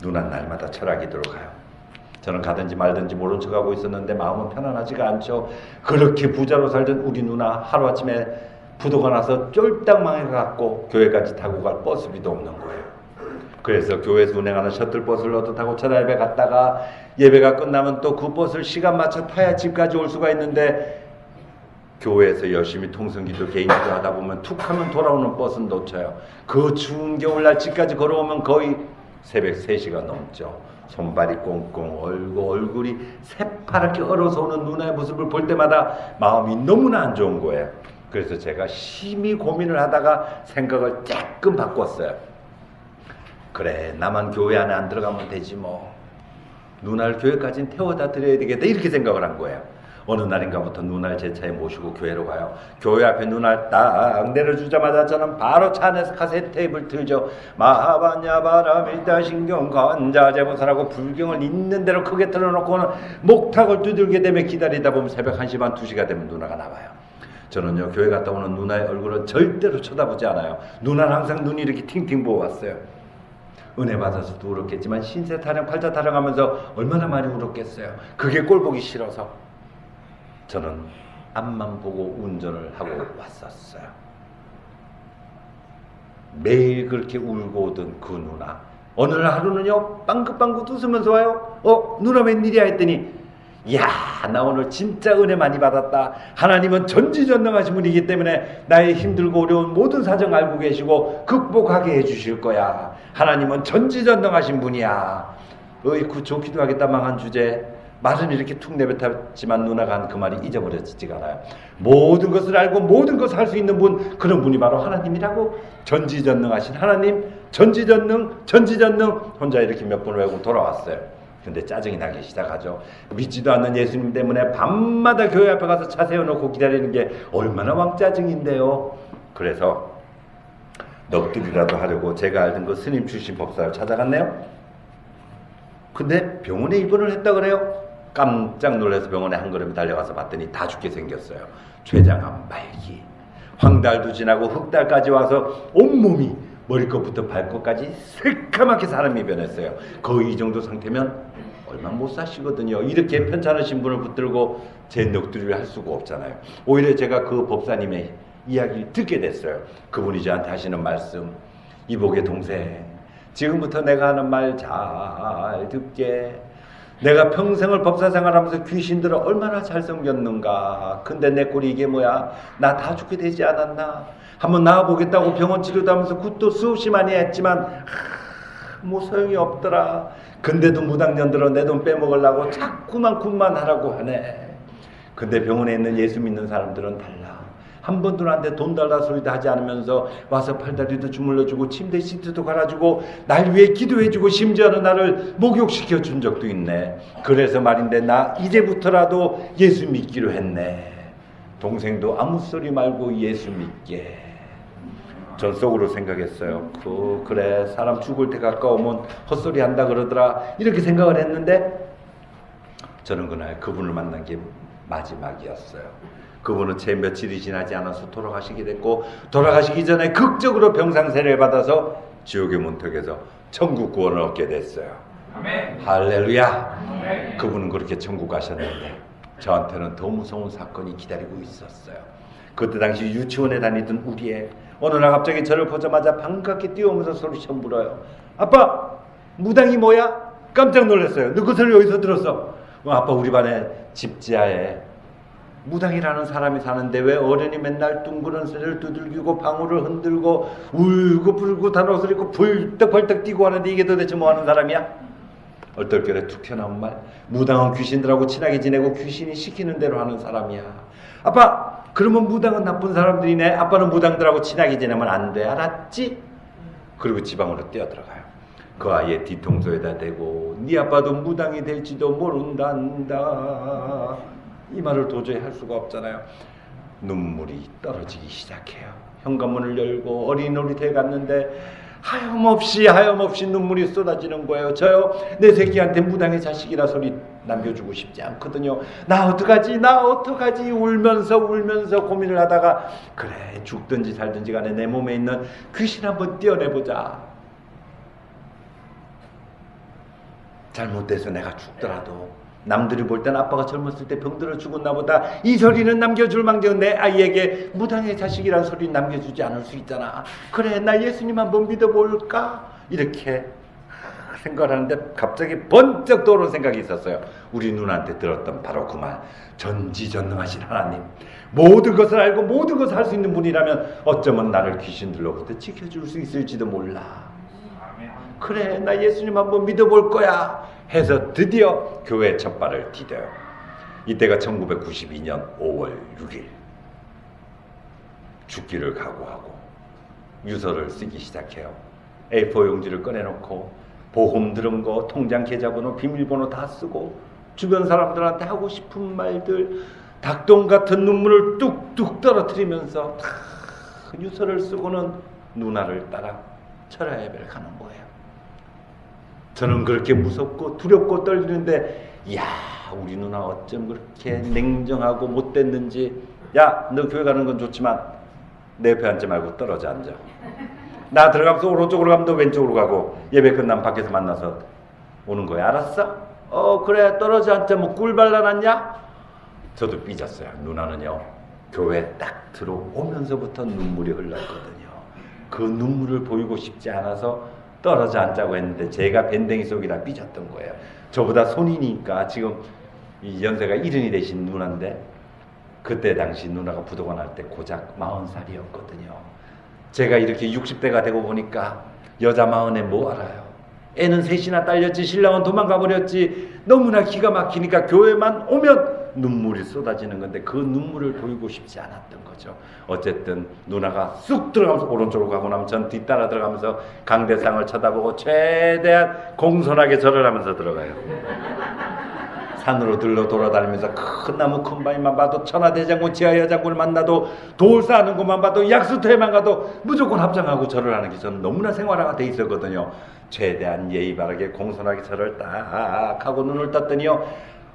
누나는 날마다 철학이 들어가요. 저는 가든지 말든지 모른 척하고 있었는데 마음은 편안하지가 않죠. 그렇게 부자로 살던 우리 누나 하루아침에 부도가 나서 쫄딱 망해갖고 교회까지 타고 갈 버스비도 없는 거예요. 그래서 교회에서 운행하는 셔틀버스를 얻어 타고 천하예배 갔다가 예배가 끝나면 또 그 버스를 시간 맞춰 타야 집까지 올 수가 있는데 교회에서 열심히 통성기도 개인기도 하다 보면 툭 하면 돌아오는 버스는 놓쳐요. 그 추운 겨울날 집까지 걸어오면 거의 새벽 3시가 넘죠. 손발이 꽁꽁 얼고 얼굴이 새파랗게 얼어서 오는 누나의 모습을 볼 때마다 마음이 너무나 안 좋은 거예요. 그래서 제가 심히 고민을 하다가 생각을 조금 바꿨어요. 그래, 나만 교회 안에 안 들어가면 되지 뭐. 누나를 교회까지는 태워다 드려야 되겠다 이렇게 생각을 한 거예요. 어느 날인가부터 누나를 제 차에 모시고 교회로 가요. 교회 앞에 누나를 딱 내려주자마자 저는 바로 차 안에서 카세트 테이프를 틀죠. 마하바냐 바라밀다 신경 관자재보살하고 불경을 있는 대로 크게 틀어놓고는 목탁을 두들게 되면 기다리다 보면 새벽 1시 반 2시가 되면 누나가 나와요. 저는요 교회 갔다 오는 누나의 얼굴은 절대로 쳐다보지 않아요. 누나는 항상 눈이 이렇게 팅팅 부어왔어요. 은혜 받아서도 울었겠지만 신세 타령 팔자 타령하면서 얼마나 많이 울었겠어요. 그게 꼴보기 싫어서 저는 앞만 보고 운전을 하고 왔었어요. 매일 그렇게 울고 오던 그 누나 어느 날 하루는요 빵긋빵긋 웃으면서 와요. 누나 웬일이야 했더니 야, 나 오늘 진짜 은혜 많이 받았다. 하나님은 전지전능하신 분이기 때문에 나의 힘들고 어려운 모든 사정 알고 계시고 극복하게 해주실 거야. 하나님은 전지전능하신 분이야. 어이쿠 좋기도 하겠다 망한 주제. 말은 이렇게 툭 내뱉었지만 누나가 한 그 말이 잊어버려지지가 않아요. 모든 것을 알고 모든 것을 할 수 있는 분, 그런 분이 바로 하나님이라고. 전지전능하신 하나님, 전지전능 혼자 이렇게 몇 번 외우고 돌아왔어요. 근데 짜증이 나기 시작하죠. 믿지도 않는 예수님 때문에 밤마다 교회 앞에 가서 차 세워놓고 기다리는 게 얼마나 왕짜증인데요. 그래서 넋두리라도 하려고 제가 알던 그 스님 출신 법사를 찾아갔네요. 근데 병원에 입원을 했다 그래요. 깜짝 놀라서 병원에 한 걸음 달려가서 봤더니 다 죽게 생겼어요. 췌장암 말기, 황달도 지나고 흑달까지 와서 온몸이 머리끝부터 발끝까지 새까맣게 사람이 변했어요. 거의 이 정도 상태면 얼마 못 사시거든요. 이렇게 편찮으신 분을 붙들고 제 넋두리를 할 수가 없잖아요. 오히려 제가 그 법사님의 이야기를 듣게 됐어요. 그분이 저한테 하시는 말씀, 이복의 동생, 지금부터 내가 하는 말 잘 듣게. 내가 평생을 법사 생활하면서 귀신들을 얼마나 잘 섬겼는가. 근데 내 꼴이 이게 뭐야. 나 다 죽게 되지 않았나. 한번 나와보겠다고 병원 치료도 하면서 굿도 수없이 많이 했지만 뭐 소용이 없더라. 근데도 무당년들은 내 돈 빼먹으려고 자꾸만 굿만 하라고 하네. 근데 병원에 있는 예수 믿는 사람들은 달라. 한 번도 나한테 돈 달라 소리도 하지 않으면서 와서 팔다리도 주물러주고 침대 시트도 갈아주고 날 위해 기도해주고 심지어는 나를 목욕시켜 준 적도 있네. 그래서 말인데 나 이제부터라도 예수 믿기로 했네. 동생도 아무 소리 말고 예수 믿게. 전 속으로 생각했어요. 그래 사람 죽을 때 가까우면 헛소리 한다 그러더라. 이렇게 생각을 했는데 저는 그날 그분을 만난 게 마지막이었어요. 그분은 채 며칠이 지나지 않아서 돌아가시게 됐고 돌아가시기 전에 극적으로 병상세례를 받아서 지옥의 문턱에서 천국 구원을 얻게 됐어요. 아멘. 할렐루야. 아멘. 그분은 그렇게 천국 가셨는데 저한테는 더 무서운 사건이 기다리고 있었어요. 그때 당시 유치원에 다니던 우리 애 어느 날 갑자기 저를 보자마자 반갑게 뛰어오면서 소리쳐 물어요. 아빠 무당이 뭐야? 깜짝 놀랐어요. 너 그 소리 어디서 들었어? 아빠 우리 반에 집지하에 무당이라는 사람이 사는데 왜 어른이 맨날 둥그런 새를 두들기고 방울을 흔들고 울고 불고 단옷을 입고 벌떡벌떡 뛰고 하는데 이게 도대체 뭐하는 사람이야? 얼떨결에 툭 튀어나온 말. 무당은 귀신들하고 친하게 지내고 귀신이 시키는 대로 하는 사람이야. 아빠 그러면 무당은 나쁜 사람들이네. 아빠는 무당들하고 친하게 지내면 안 돼. 알았지? 그리고 지방으로 뛰어들어가요. 그 아이의 뒤통수에다 대고 네 아빠도 무당이 될지도 모른단다. 이 말을 도저히 할 수가 없잖아요. 눈물이 떨어지기 시작해요. 현관문을 열고 어린 놀이터에 갔는데 하염없이 눈물이 쏟아지는 거예요. 저요 내 새끼한테 무당의 자식이라 소리 남겨주고 싶지 않거든요. 나 어떡하지 울면서 고민을 하다가 그래 죽든지 살든지 간에 내 몸에 있는 귀신 한번 떼어내보자. 잘못돼서 내가 죽더라도 남들이 볼 땐 아빠가 젊었을 때 병들어 죽었나 보다 이 소리는 남겨줄 망정 내 아이에게 무당의 자식이란 소리 남겨주지 않을 수 있잖아. 그래 나 예수님 한번 믿어볼까? 이렇게 생각을 하는데 갑자기 번쩍 떠오른 생각이 있었어요. 우리 누나한테 들었던 바로 그 말. 전지전능하신 하나님, 모든 것을 알고 모든 것을 할 수 있는 분이라면 어쩌면 나를 귀신들로부터 지켜줄 수 있을지도 몰라. 그래 나 예수님 한번 믿어볼 거야 해서 드디어 교회 첫 발을 디뎌요. 이때가 1992년 5월 6일. 죽기를 각오하고 유서를 쓰기 시작해요. A4 용지를 꺼내놓고 보험 들은 거, 통장 계좌번호, 비밀번호 다 쓰고 주변 사람들한테 하고 싶은 말들 닭똥 같은 눈물을 뚝뚝 떨어뜨리면서 다 유서를 쓰고는 누나를 따라 철야 예배를 가는 거예요. 저는 그렇게 무섭고 두렵고 떨리는데 야 우리 누나 어쩜 그렇게 냉정하고 못됐는지. 야 너 교회 가는 건 좋지만 내 옆에 앉지 말고 떨어져 앉아. 나 들어가면서 오른쪽으로 가면 너 왼쪽으로 가고 예배 끝나면 밖에서 만나서 오는 거야. 알았어? 그래 떨어져 앉자. 뭐 꿀 발라놨냐? 저도 삐졌어요. 누나는요 교회 딱 들어오면서부터 눈물이 흘렀거든요. 그 눈물을 보이고 싶지 않아서 떨어져 앉자고 했는데 제가 밴댕이 속이라 삐졌던 거예요. 저보다 손이니까 지금 이 연세가 70이 되신 누나인데 그때 당시 누나가 부도가 날 때 고작 40살이었거든요. 제가 이렇게 60대가 되고 보니까 여자 40에 뭐 알아요. 애는 셋이나 딸렸지 신랑은 도망가 버렸지. 너무나 기가 막히니까 교회만 오면 눈물이 쏟아지는 건데 그 눈물을 보이고 싶지 않았던 거죠. 어쨌든 누나가 쑥 들어가면서 오른쪽으로 가고 나면 전 뒤따라 들어가면서 강대상을 쳐다보고 최대한 공손하게 절을 하면서 들어가요. 산으로 들러 돌아다니면서 큰 나무 큰 바위만 봐도 천하대장군 지하여장군을 만나도 돌 쌓는 곳만 봐도 약수터에만 가도 무조건 합장하고 절을 하는 게 저는 너무나 생활화가 돼 있었거든요. 최대한 예의 바르게 공손하게 절을 딱 하고 눈을 떴더니요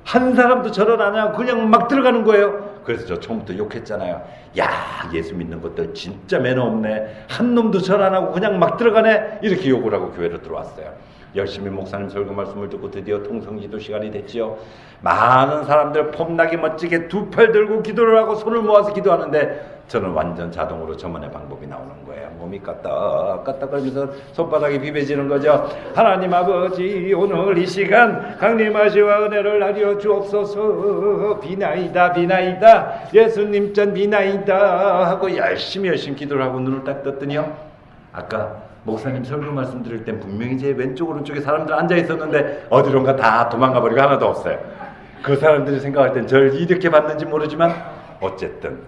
한 사람도 절을 안 하고 그냥 막 들어가는 거예요. 그래서 저 처음부터 욕했잖아요. 야 예수 믿는 것들 진짜 매너 없네. 한 놈도 절 안 하고 그냥 막 들어가네. 이렇게 욕을 하고 교회로 들어왔어요. 열심히 목사님 설교 말씀을 듣고 드디어 통성기도 시간이 됐지요. 많은 사람들 폼나게 멋지게 두 팔 들고 기도를 하고 손을 모아서 기도하는데 저는 완전 자동으로 저만의 방법이 나오는 거예요. 몸이 까딱까딱거리면서 손바닥이 비벼지는 거죠. 하나님 아버지 오늘 이 시간 강림하시와 은혜를 하려 주옵소서. 비나이다 예수님 전 비나이다 하고 열심히 기도를 하고 눈을 딱 떴더니요 아까 목사님 설교 말씀 드릴 땐 분명히 제 왼쪽 오른쪽에 사람들 앉아 있었는데 어디론가 다 도망가 버리고 하나도 없어요. 그 사람들이 생각할 땐 절 이렇게 봤는지 모르지만 어쨌든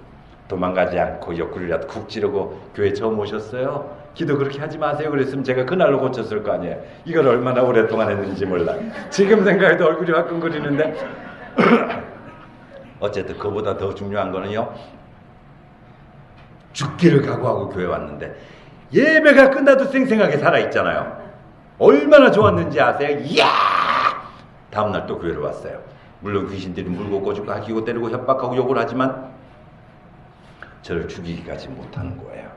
도망가지 않고 옆구리라도 쿡 찌르고 교회 처음 오셨어요? 기도 그렇게 하지 마세요 그랬으면 제가 그날로 고쳤을 거 아니에요. 이걸 얼마나 오랫동안 했는지 몰라. 지금 생각해도 얼굴이 화끈거리는데 어쨌든 그보다 더 중요한 거는요 죽기를 각오하고 교회 왔는데 예배가 끝나도 쌩쌩하게 살아있잖아요. 얼마나 좋았는지 아세요? 이야! 다음날 또 교회로 왔어요. 물론 귀신들이 물고 꼬집고 하기고 때리고 협박하고 욕을 하지만 저를 죽이기까지 못하는 거예요.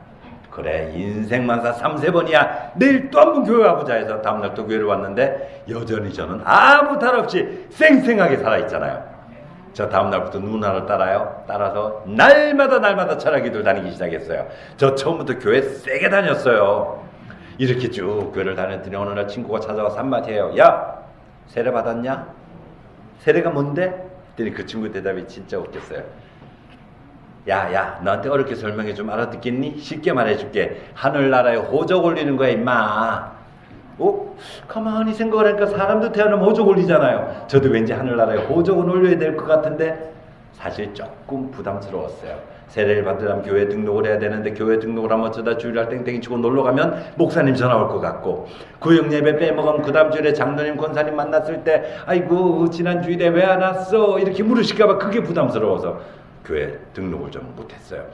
그래 인생만사 3-4번이야 내일 또 한 번 교회 와보자 해서 다음날 또 교회를 왔는데 여전히 저는 아무 탈 없이 쌩쌩하게 살아있잖아요. 저 다음날부터 누나를 따라서 날마다 철학기도를 다니기 시작했어요. 저 처음부터 교회 세게 다녔어요. 이렇게 쭉 교회를 다녔더니 어느 날 친구가 찾아와서 한마디 해요. 야 세례 받았냐? 세례가 뭔데? 그랬더니 그 친구 대답이 진짜 웃겼어요. 야 너한테 어렵게 설명해 좀 알아듣겠니? 쉽게 말해줄게. 하늘나라에 호적 올리는 거야 임마. 가만히 생각을 하니까 사람도 태어나면 호적 올리잖아요. 저도 왠지 하늘나라에 호적은 올려야 될 것 같은데 사실 조금 부담스러웠어요. 세례를 받으려면 교회 등록을 해야 되는데 교회 등록을 하면 어쩌다 주일날 땡땡이 치고 놀러가면 목사님 전화 올 것 같고 구역 예배 빼먹으면 그 다음 주일에 장로님 권사님 만났을 때 아이고 지난 주일에 왜 안 왔어? 이렇게 물으실까 봐 그게 부담스러워서 교회 등록을 좀 못했어요.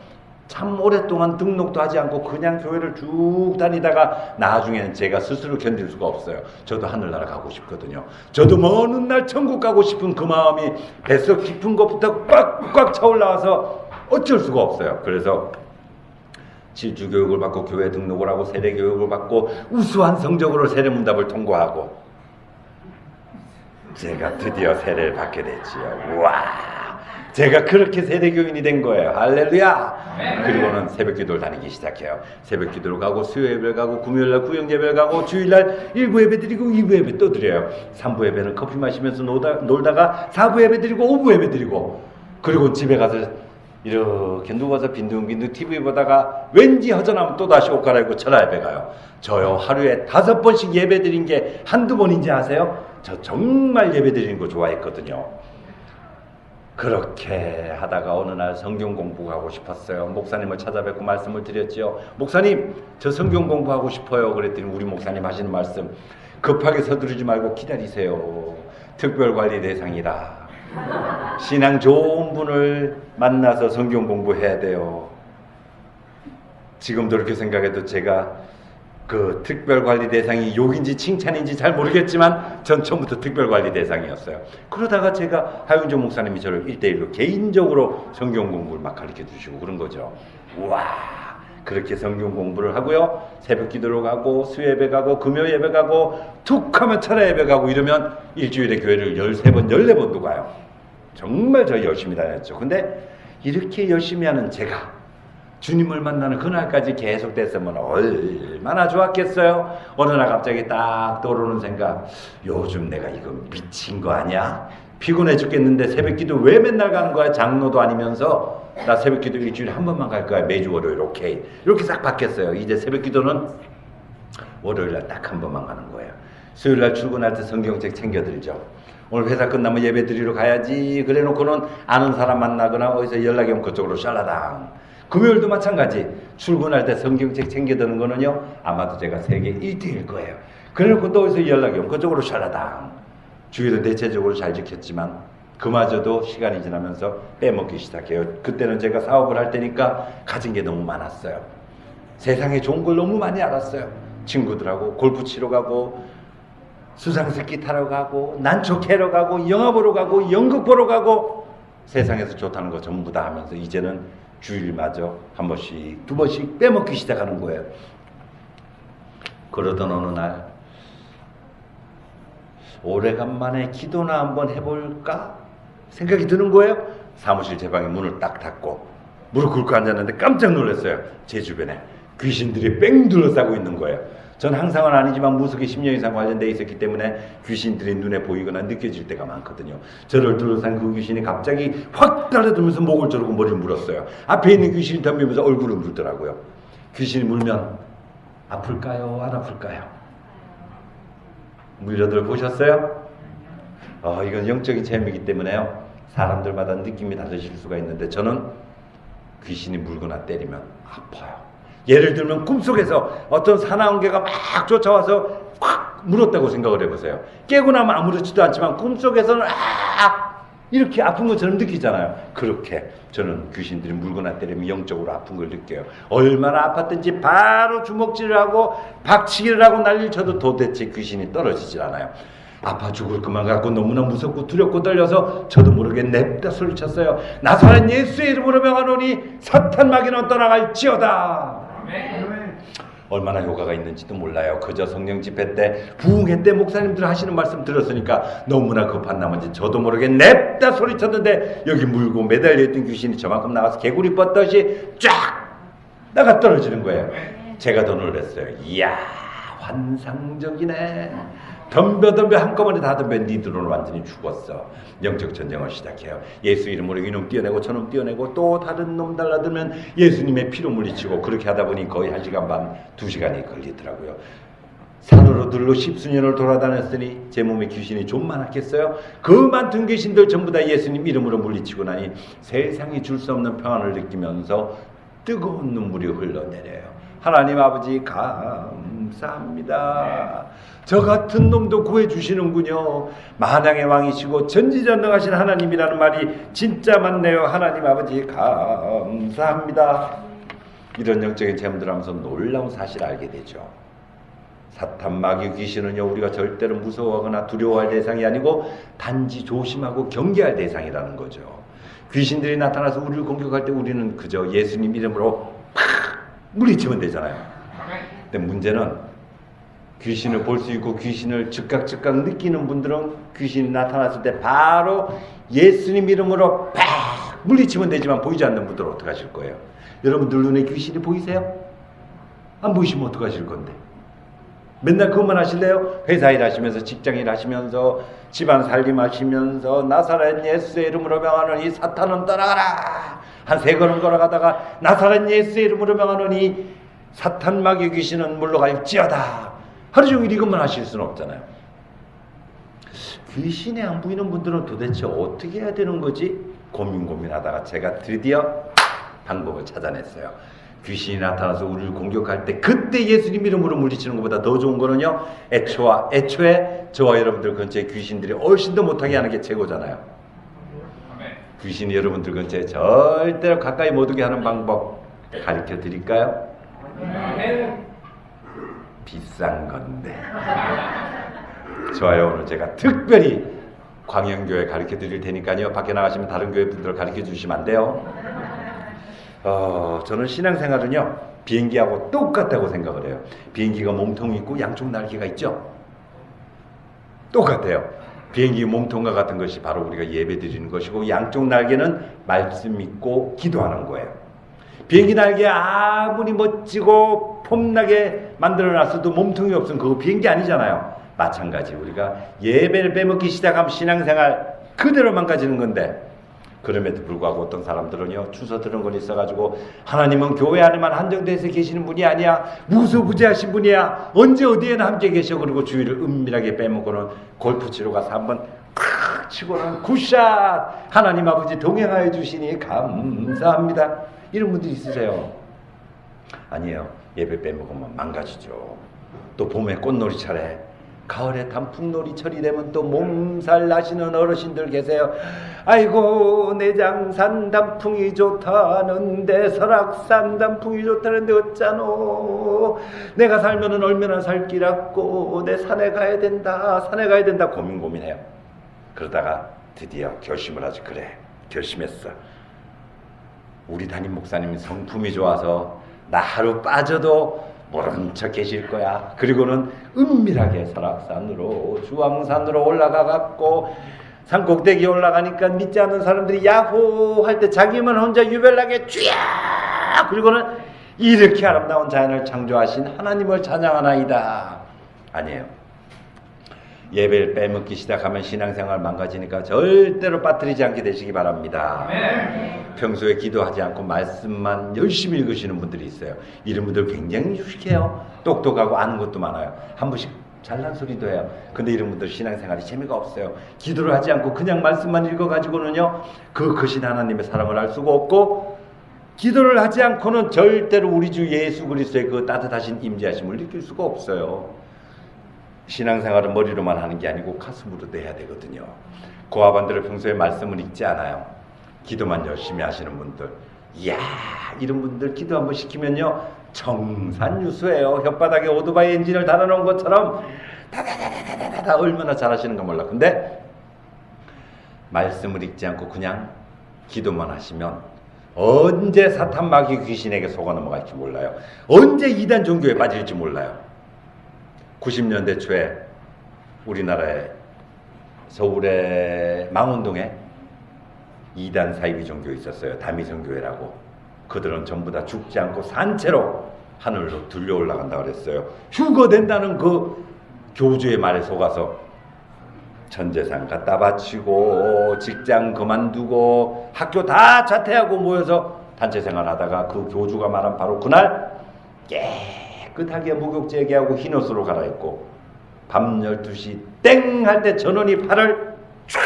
참 오랫동안 등록도 하지 않고 그냥 교회를 쭉 다니다가 나중에는 제가 스스로 견딜 수가 없어요. 저도 하늘나라 가고 싶거든요. 저도 먼 훗날 천국 가고 싶은 그 마음이 뱃속 깊은 것부터 꽉꽉 차올라와서 어쩔 수가 없어요. 그래서 질주 교육을 받고 교회 등록을 하고 세례 교육을 받고 우수한 성적으로 세례문답을 통과하고 제가 드디어 세례를 받게 됐지요. 와! 제가 그렇게 세대교인이 된 거예요. 할렐루야. 그리고는 새벽기도를 다니기 시작해요. 새벽기도를 가고 수요예배를 가고 금요일날 구역예배를 가고 주일날 1부 예배 드리고 2부 예배 또 드려요. 3부 예배는 커피 마시면서 놀다가 4부 예배 드리고 5부 예배 드리고 그리고 집에 가서 이렇게 누워서 빈둥빈둥 TV 보다가 왠지 허전하면 또다시 옷 갈아입고 철야 예배 가요. 저요 하루에 5번씩 예배 드린 게 한두 번인지 아세요? 저 정말 예배 드리는 거 좋아했거든요. 그렇게 하다가 어느 날 성경 공부하고 싶었어요. 목사님을 찾아뵙고 말씀을 드렸지요. 목사님, 저 성경 공부하고 싶어요. 그랬더니 우리 목사님 하시는 말씀, 급하게 서두르지 말고 기다리세요. 특별관리 대상이다. 신앙 좋은 분을 만나서 성경 공부해야 돼요. 지금도 그렇게 생각해도 제가 그 특별관리 대상이 욕인지 칭찬인지 잘 모르겠지만 전 처음부터 특별관리 대상이었어요. 그러다가 제가 하윤조 목사님이 저를 1대1로 개인적으로 성경 공부를 막 가르쳐 주시고 그런 거죠. 와, 그렇게 성경 공부를 하고요. 새벽 기도로 가고 수요예배 가고 금요 예배 가고 툭 하면 철야 예배 가고 이러면 일주일에 교회를 13번 14번도 가요. 정말 저 열심히 다녔죠. 근데 이렇게 열심히 하는 제가 주님을 만나는 그날까지 계속 됐으면 얼마나 좋았겠어요. 어느 날 갑자기 딱 떠오르는 생각, 요즘 내가 이거 미친 거 아니야? 피곤해 죽겠는데 새벽기도 왜 맨날 가는 거야? 장로도 아니면서 나 새벽기도 일주일에 한 번만 갈 거야. 매주 월요일. 오케이. 이렇게 싹 바뀌었어요. 이제 새벽기도는 월요일날 딱 한 번만 가는 거예요. 수요일날 출근할 때 성경책 챙겨들죠. 오늘 회사 끝나면 예배 드리러 가야지. 그래 놓고는 아는 사람 만나거나 어디서 연락이 오면 그쪽으로 샬라당. 금요일도 마찬가지. 출근할 때 성경책 챙겨드는 거는요, 아마도 제가 세계 1등일 거예요. 그래놓고 또 어디서 연락이 오면 그쪽으로 샬라당. 주일은 대체적으로 잘 지켰지만 그마저도 시간이 지나면서 빼먹기 시작해요. 그때는 제가 사업을 할 때니까 가진 게 너무 많았어요. 세상에 좋은 걸 너무 많이 알았어요. 친구들하고 골프 치러 가고 수상스키 타러 가고 난초 캐러 가고 영화 보러 가고 연극 보러 가고 세상에서 좋다는 거 전부 다 하면서 이제는 주일마저 한 번씩 두 번씩 빼먹기 시작하는 거예요. 그러던 어느 날 오래간만에 기도나 한번 해볼까 생각이 드는 거예요. 사무실 제 방에 문을 딱 닫고 무릎 꿇고 앉았는데 깜짝 놀랐어요. 제 주변에 귀신들이 뺑 둘러싸고 있는 거예요. 전 항상은 아니지만 무속에 10년 이상 관련되어 있었기 때문에 귀신들이 눈에 보이거나 느껴질 때가 많거든요. 저를 둘러싼 그 귀신이 갑자기 확 달려들면서 목을 조르고 머리를 물었어요. 앞에 있는 귀신이 덤비면서 얼굴을 물더라고요. 귀신이 물면 아플까요? 안 아플까요? 물려들 보셨어요? 이건 영적인 체험이기 때문에요. 사람들마다 느낌이 다르실 수가 있는데 저는 귀신이 물거나 때리면 아파요. 예를 들면 꿈속에서 어떤 사나운개가 막 쫓아와서 확 물었다고 생각을 해보세요. 깨고 나면 아무렇지도 않지만 꿈속에서는 이렇게 아픈 것처럼 느끼잖아요. 그렇게 저는 귀신들이 물거나 때리면 영적으로 아픈 걸 느껴요. 얼마나 아팠든지 바로 주먹질을 하고 박치기를 하고 난리를 쳐도 도대체 귀신이 떨어지질 않아요. 아파 죽을 것만 갖고 너무나 무섭고 두렵고 떨려서 저도 모르게 냅다 소리쳤어요. 나사렛 예수의 이름으로 명하노니 사탄 마귀는 떠나갈지어다. 얼마나 효과가 있는지도 몰라요. 그저 성령 집회 때 부흥회 때 목사님들 하시는 말씀 들었으니까 너무나 급한 나머지 저도 모르게 냅다 소리쳤는데 여기 물고 매달려 있던 귀신이 저만큼 나와서 개구리 뻗듯이 쫙 나가 떨어지는 거예요. 제가 더 놀랐어요. 이야, 환상적이네. 덤벼 한꺼번에 다 덤벼. 니들은 완전히 죽었어. 영적 전쟁을 시작해요. 예수 이름으로 이놈 뛰어내고 저놈 뛰어내고 또 다른 놈 달라들면 예수님의 피로 물리치고 그렇게 하다 보니 거의 1시간 반 2시간이 걸리더라고요. 산으로 들로 10수년을 돌아다녔으니 제 몸에 귀신이 좀 많았겠어요? 그 많던 귀신들 전부 다 예수님 이름으로 물리치고 나니 세상이 줄 수 없는 평안을 느끼면서 뜨거운 눈물이 흘러내려요. 하나님 아버지 감사합니다. 감사합니다. 저 같은 놈도 구해주시는군요. 만왕의 왕이시고 전지전능하신 하나님이라는 말이 진짜 맞네요. 하나님 아버지 감사합니다. 이런 영적인 체험들 하면서 놀라운 사실을 알게 되죠. 사탄 마귀 귀신은요, 우리가 절대로 무서워하거나 두려워할 대상이 아니고 단지 조심하고 경계할 대상이라는 거죠. 귀신들이 나타나서 우리를 공격할 때 우리는 그저 예수님 이름으로 팍 물리치면 되잖아요. 근데 문제는 귀신을 볼 수 있고 귀신을 즉각 느끼는 분들은 귀신이 나타났을 때 바로 예수님 이름으로 팍 물리치면 되지만 보이지 않는 분들은 어떻게 하실 거예요? 여러분들 눈에 귀신이 보이세요? 안 보이시면 어떻게 하실 건데? 맨날 그것만 하실래요? 회사 일 하시면서, 직장 일 하시면서, 집안 살림 하시면서 나사렛 예수의 이름으로 명하노니 사탄은 떠나가라. 한 3걸음 걸어가다가 나사렛 예수의 이름으로 명하노니 사탄 마귀 귀신은 물러갈지어다. 하루 종일 이것만 하실 수는 없잖아요. 귀신이 안 보이는 분들은 도대체 어떻게 해야 되는 거지? 고민하다가 제가 드디어 방법을 찾아냈어요. 귀신이 나타나서 우리를 공격할 때 그때 예수님 이름으로 물리치는 것보다 더 좋은 거는요, 애초에 저와 여러분들 근처에 귀신들이 훨씬 더 못하게 하는 게 최고잖아요. 귀신이 여러분들 근처에 절대로 가까이 못 오게 하는 방법 가르쳐 드릴까요? 비싼 건데. 좋아요. 오늘 제가 특별히 광영교회 가르쳐 드릴 테니까요, 밖에 나가시면 다른 교회 분들 가르쳐 주시면 안 돼요. 저는 신앙생활은요, 비행기하고 똑같다고 생각을 해요. 비행기가 몸통이 있고 양쪽 날개가 있죠. 똑같아요. 비행기 몸통과 같은 것이 바로 우리가 예배 드리는 것이고, 양쪽 날개는 말씀 믿고 기도하는 거예요. 비행기 날개 아무리 멋지고 폼나게 만들어놨어도 몸통이 없으면 그거 비행기 아니잖아요. 마찬가지 우리가 예배를 빼먹기 시작하면 신앙생활 그대로 망가지는 건데, 그럼에도 불구하고 어떤 사람들은요, 주워 들은 건 있어가지고 하나님은 교회 안에만 한정돼서 계시는 분이 아니야, 무소부재하신 분이야, 언제 어디에나 함께 계셔. 그리고 주의를 은밀하게 빼먹고는 골프 치러 가서 한번 탁 치고는 굿샷, 하나님 아버지 동행하여 주시니 감사합니다. 이런 분들이 있으세요? 아니에요. 예배 빼먹으면 망가지죠. 또 봄에 꽃놀이 차례, 가을에 단풍놀이철이 되면 또 몸살 나시는 어르신들 계세요. 아이고, 내장산 단풍이 좋다는데, 설악산 단풍이 좋다는데 어쩌노, 내가 살면은 얼마나 살 길 없고 내 산에 가야 된다 고민해요. 그러다가 드디어 결심을 하지. 그래, 결심했어. 우리 담임 목사님이 성품이 좋아서 나 하루 빠져도 모른 척 계실 거야. 그리고는 은밀하게 설악산으로, 주황산으로 올라가갖고 산꼭대기에 올라가니까 믿지 않는 사람들이 야호 할 때 자기만 혼자 유별나게 쥐야, 그리고는 이렇게 아름다운 자연을 창조하신 하나님을 찬양하나이다. 아니에요. 예배를 빼먹기 시작하면 신앙생활 망가지니까 절대로 빠뜨리지 않게 되시기 바랍니다. 평소에 기도하지 않고 말씀만 열심히 읽으시는 분들이 있어요. 이런 분들 굉장히 유식해요. 똑똑하고 아는 것도 많아요. 한 번씩 잘난 소리도 해요. 근데 이런 분들 신앙생활이 재미가 없어요. 기도를 하지 않고 그냥 말씀만 읽어가지고는요, 그 크신 하나님의 사랑을 알 수가 없고, 기도를 하지 않고는 절대로 우리 주 예수 그리스도의 그 따뜻하신 임재하심을 느낄 수가 없어요. 신앙생활은 머리로만 하는 게 아니고 가슴으로도 해야 되거든요. 그와 반대로 평소에 말씀을 읽지 않아요. 기도만 열심히 하시는 분들, 이야, 이런 분들 기도 한번 시키면요, 청산유수예요. 혓바닥에 오토바이 엔진을 달아놓은 것처럼 다다다다다다 얼마나 잘하시는가 몰라. 근데 말씀을 읽지 않고 그냥 기도만 하시면 언제 사탄 마귀 귀신에게 속아 넘어갈지 몰라요. 언제 이단 종교에 빠질지 몰라요. 90년대 초에 우리나라의 서울의 망원동에 이단 사이비 종교 있었어요. 다미성교회라고. 그들은 전부 다 죽지 않고 산채로 하늘로 들려 올라간다 그랬어요. 휴거된다는 그 교주의 말에 속아서 전 재산 갖다 바치고 직장 그만두고 학교 다 자퇴하고 모여서 단체 생활하다가 그 교주가 말한 바로 그날 깨끗하게 목욕제기하고 흰옷으로 갈아입고 밤 12시 땡 할 때 전원이 팔을 쫙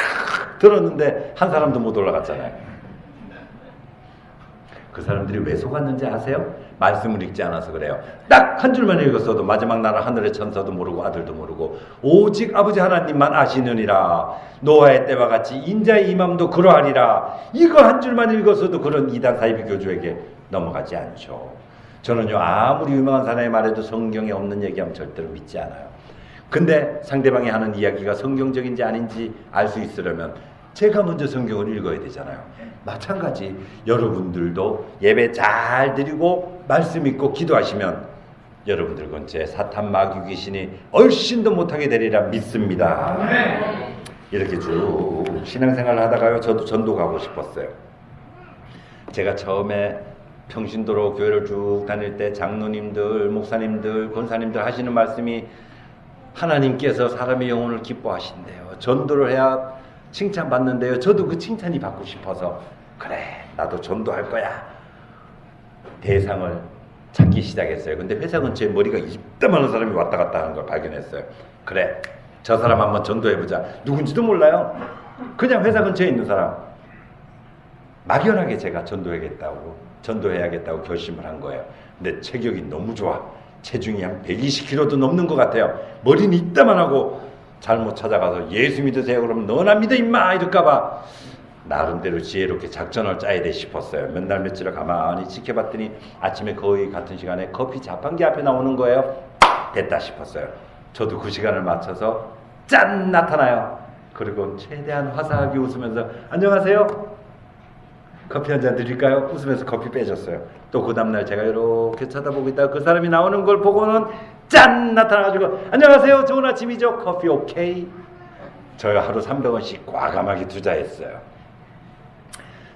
들었는데 한 사람도 못 올라갔잖아요. 그 사람들이 왜 속았는지 아세요? 말씀을 읽지 않아서 그래요. 딱 한 줄만 읽었어도 마지막 나라 하늘의 천사도 모르고 아들도 모르고 오직 아버지 하나님만 아시느니라. 노아의 때와 같이 인자의 임함도 그러하리라. 이거 한 줄만 읽었어도 그런 이단 사이비 교주에게 넘어가지 않죠. 저는요, 아무리 유명한 사람의 말에도 성경에 없는 얘기하면 절대로 믿지 않아요. 근데 상대방이 하는 이야기가 성경적인지 아닌지 알 수 있으려면 제가 먼저 성경을 읽어야 되잖아요. 마찬가지 여러분들도 예배 잘 드리고 말씀 읽고 기도하시면 여러분들 근처에 사탄 마귀 귀신이 훨씬 더 못하게 되리라 믿습니다. 이렇게 쭉 신앙생활을 하다가요, 저도 전도 가고 싶었어요. 제가 처음에 평신도로 교회를 쭉 다닐 때 장로님들, 목사님들, 권사님들 하시는 말씀이 하나님께서 사람의 영혼을 기뻐하신대요. 전도를 해야 칭찬받는데요. 저도 그 칭찬이 받고 싶어서 그래, 나도 전도할 거야. 대상을 찾기 시작했어요. 근데 회사 근처에 머리가 이따만한 사람이 왔다 갔다 하는 걸 발견했어요. 그래, 저 사람 한번 전도해보자. 누군지도 몰라요. 그냥 회사 근처에 있는 사람. 막연하게 제가 전도해야겠다고 결심을 한 거예요. 근데 체격이 너무 좋아. 체중이 한 120kg도 넘는 것 같아요. 머리는 이따만하고 잘못 찾아가서 예수 믿으세요 그러면 너나 믿어 임마 이럴까봐 나름대로 지혜롭게 작전을 짜야 돼 싶었어요. 몇 날 며칠을 가만히 지켜봤더니 아침에 거의 같은 시간에 커피 자판기 앞에 나오는 거예요. 됐다 싶었어요. 저도 그 시간을 맞춰서 짠 나타나요. 그리고 최대한 화사하게 웃으면서 안녕하세요, 커피 한 잔 드릴까요? 웃으면서 커피 빼줬어요. 또 그 다음날 제가 이렇게 쳐다보고 있다가 그 사람이 나오는 걸 보고는 짠 나타나가지고 안녕하세요, 좋은 아침이죠, 커피 오케이. 저희가 하루 300원씩 과감하게 투자했어요.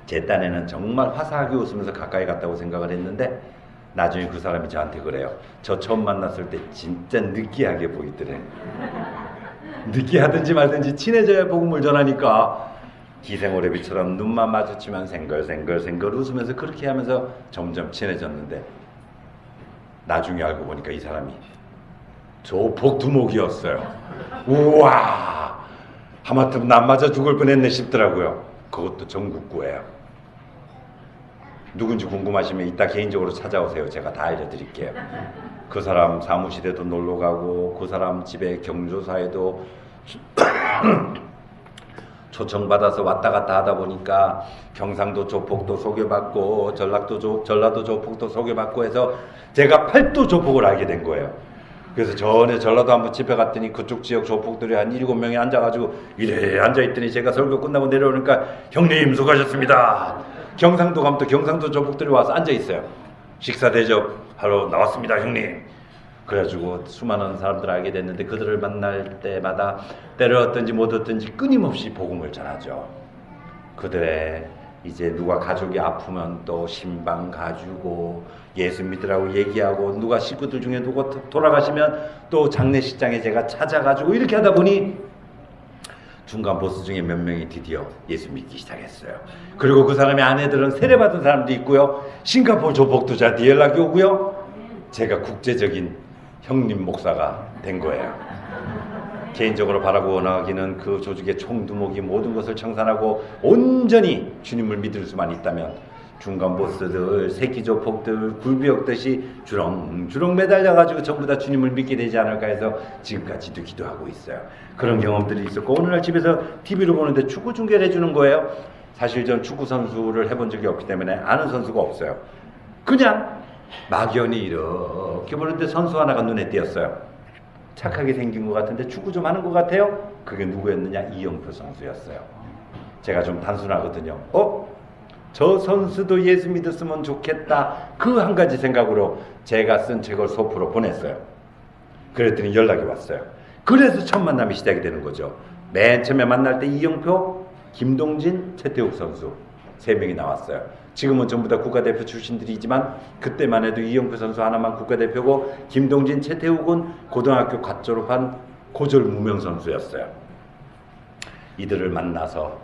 제 딴에는 정말 화사하게 웃으면서 가까이 갔다고 생각을 했는데 나중에 그 사람이 저한테 그래요. 저 처음 만났을 때 진짜 느끼하게 보이더래. 느끼하든지 말든지 친해져야 복음을 전하니까 기생오래비처럼 눈만 마주치면 생글생글 웃으면서 그렇게 하면서 점점 친해졌는데 나중에 알고 보니까 이 사람이 조폭 두목이었어요. 우와, 하마터면 난 맞아 죽을 뻔했네 싶더라고요. 그것도 전국구예요. 누군지 궁금하시면 이따 개인적으로 찾아오세요. 제가 다 알려드릴게요. 그 사람 사무실에도 놀러가고 그 사람 집에 경조사에도 초청받아서 왔다 갔다 하다 보니까 경상도 조폭도 소개받고 전라도 조폭도 소개받고 해서 제가 팔도 조폭을 알게 된 거예요. 그래서 전에 전라도 한번 집에 갔더니 그쪽 지역 조폭들이 한 7명이 앉아가지고 이래 앉아있더니 제가 설교 끝나고 내려오니까 형님 수고하셨습니다. 경상도 가면 또 경상도 조폭들이 와서 앉아있어요. 식사 대접하러 나왔습니다 형님. 그래가지고 수많은 사람들을 알게 됐는데 그들을 만날 때마다 때를 얻든지 못 얻든지 끊임없이 복음을 전하죠. 그들의 이제 누가 가족이 아프면 또 신방 가지고 예수 믿으라고 얘기하고 누가 식구들 중에 누가 돌아가시면 또 장례식장에 제가 찾아가지고 이렇게 하다 보니 중간 보스 중에 몇 명이 드디어 예수 믿기 시작했어요. 그리고 그 사람의 아내들은 세례받은 사람도 있고요. 싱가포르 조폭도 저한테 연락이 오고요. 제가 국제적인 형님 목사가 된 거예요. 개인적으로 바라고 원하기는 그 조직의 총두목이 모든 것을 청산하고 온전히 주님을 믿을 수만 있다면 중간 보스들, 새끼 조폭들 굴비역듯이 주렁주렁 매달려가지고 전부 다 주님을 믿게 되지 않을까 해서 지금까지도 기도하고 있어요. 그런 경험들이 있었고 오늘날 집에서 TV를 보는데 축구 중계를 해주는 거예요. 사실 전 축구 선수를 해본 적이 없기 때문에 아는 선수가 없어요. 그냥 막연히 이렇게 보는데 선수 하나가 눈에 띄었어요. 착하게 생긴 것 같은데 축구 좀 하는 것 같아요. 그게 누구였느냐? 이영표 선수였어요. 제가 좀 단순하거든요. 저 선수도 예수 믿었으면 좋겠다. 그 한 가지 생각으로 제가 쓴 책을 소프로 보냈어요. 그랬더니 연락이 왔어요. 그래서 첫 만남이 시작이 되는 거죠. 맨 처음에 만날 때 이영표, 김동진, 최태욱 선수 3명이 나왔어요. 지금은 전부 다 국가대표 출신들이지만 그때만 해도 이영표 선수 하나만 국가대표고 김동진, 최태욱은 고등학교 갓 졸업한 고졸 무명 선수였어요. 이들을 만나서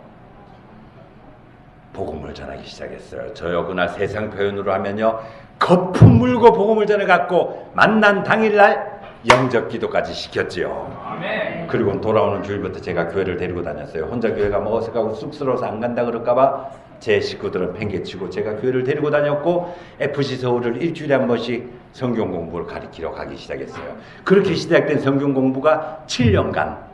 복음을 전하기 시작했어요. 저요 그날 세상 표현으로 하면요 거품 물고 복음을 전해갖고 만난 당일날 영접 기도까지 시켰지요. 그리고 돌아오는 주일부터 제가 교회를 데리고 다녔어요. 혼자 교회 가면 어색하고 쑥스러워서 안 간다 그럴까봐 제 식구들은 팽개치고 제가 교회를 데리고 다녔고 FC 서울을 일주일에 한 번씩 성경 공부를 가르치러 가기 시작했어요. 그렇게 시작된 성경 공부가 7년간.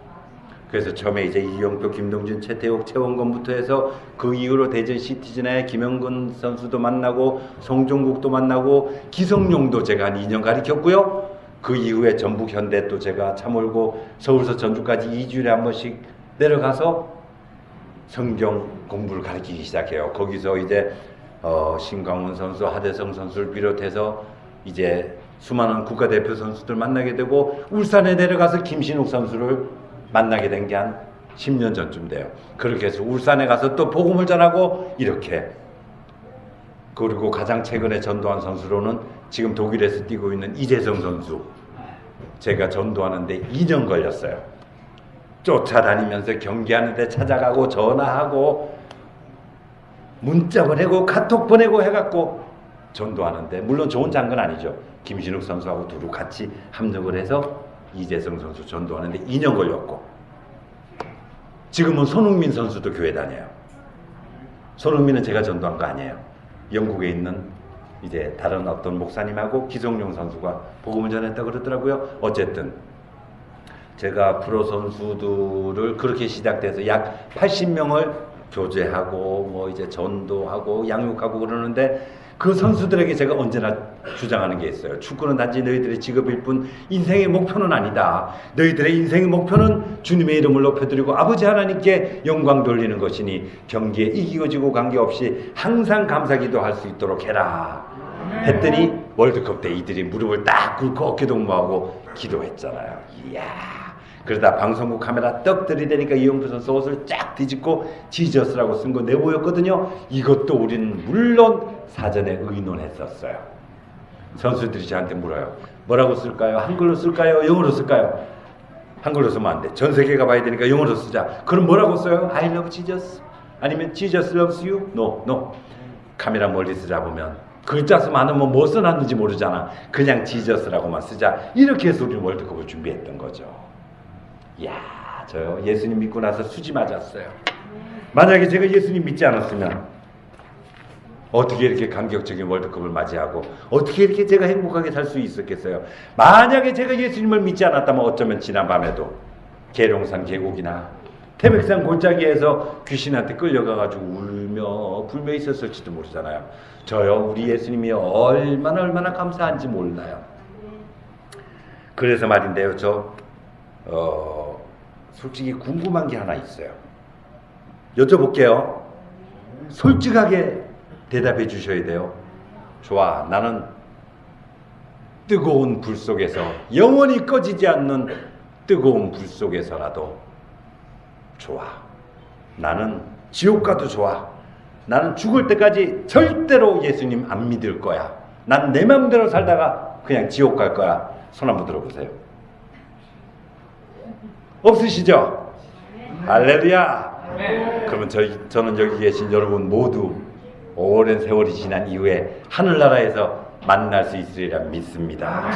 그래서 처음에 이제 이영표, 김동준, 최태욱, 최원건부터 해서 그 이후로 대전 시티즌의 김영근 선수도 만나고 송종국도 만나고 기성용도 제가 한 2년 가르쳤고요. 그 이후에 전북 현대 또 제가 참mol고 서울서 전주까지 2주일에 한 번씩 내려가서 성경 공부를 가르치기 시작해요. 거기서 이제 신광훈 선수, 하대성 선수를 비롯해서 이제 수많은 국가대표 선수들 만나게 되고 울산에 내려가서 김신욱 선수를 만나게 된 게 한 10년 전쯤 돼요. 그렇게 해서 울산에 가서 또 복음을 전하고 이렇게. 그리고 가장 최근에 전도한 선수로는 지금 독일에서 뛰고 있는 이재성 선수. 제가 전도하는데 2년 걸렸어요. 쫓아다니면서 경기하는데 찾아가고 전화하고 문자 보내고 카톡 보내고 해갖고 전도하는데, 물론 좋은 장건 아니죠. 김신욱 선수하고 두루 같이 합력을 해서 이재성 선수 전도하는데 2년 걸렸고, 지금은 손흥민 선수도 교회 다녀요. 손흥민은 제가 전도한 거 아니에요. 영국에 있는 이제 다른 어떤 목사님하고 기성용 선수가 복음을 전했다고 그러더라고요. 어쨌든 제가 프로 선수들을 그렇게 시작돼서 약 80명을 교제하고 뭐 이제 전도하고 양육하고 그러는데, 그 선수들에게 제가 언제나 주장하는 게 있어요. 축구는 단지 너희들의 직업일 뿐 인생의 목표는 아니다. 너희들의 인생의 목표는 주님의 이름을 높여드리고 아버지 하나님께 영광 돌리는 것이니 경기에 이기고 지고 관계없이 항상 감사기도할 수 있도록 해라 했더니 월드컵 때 이들이 무릎을 딱 꿇고 어깨동무하고 기도했잖아요. 이야. 그러다 방송국 카메라 떡 들이대니까 이영표 선수 옷을 쫙 뒤집고 지저스라고 쓴 거 내보였거든요. 이것도 우리는 물론 사전에 의논했었어요. 선수들이 저한테 물어요. 뭐라고 쓸까요? 한글로 쓸까요? 영어로 쓸까요? 한글로 쓰면 안 돼. 전 세계가 봐야 되니까 영어로 쓰자. 그럼 뭐라고 써요? I love Jesus? 아니면 Jesus loves you? No. 카메라 멀리서 잡으면 글자 수 많으면 뭐 써놨는지 모르잖아. 그냥 지저스라고만 쓰자. 이렇게 해서 우리는 월드컵을 준비했던 거죠. 이야, 저요 예수님 믿고 나서 수지 맞았어요. 만약에 제가 예수님 믿지 않았으면 어떻게 이렇게 감격적인 월드컵을 맞이하고 어떻게 이렇게 제가 행복하게 살 수 있었겠어요. 만약에 제가 예수님을 믿지 않았다면 어쩌면 지난밤에도 계룡산 계곡이나 태백산 골짜기에서 귀신한테 끌려가가지고 울며 불며 있었을지도 모르잖아요. 저요 우리 예수님이 얼마나 감사한지 몰라요. 그래서 말인데요, 솔직히 궁금한 게 하나 있어요. 여쭤볼게요. 솔직하게 대답해 주셔야 돼요. 좋아, 나는 뜨거운 불 속에서, 영원히 꺼지지 않는 뜨거운 불 속에서라도 좋아. 나는 지옥 가도 좋아. 나는 죽을 때까지 절대로 예수님 안 믿을 거야. 난 내 마음대로 살다가 그냥 지옥 갈 거야. 손 한번 들어보세요. 없으시죠? 할렐루야. 그러면 저는 여기 계신 여러분 모두 오랜 세월이 지난 이후에 하늘나라에서 만날 수 있으리라 믿습니다.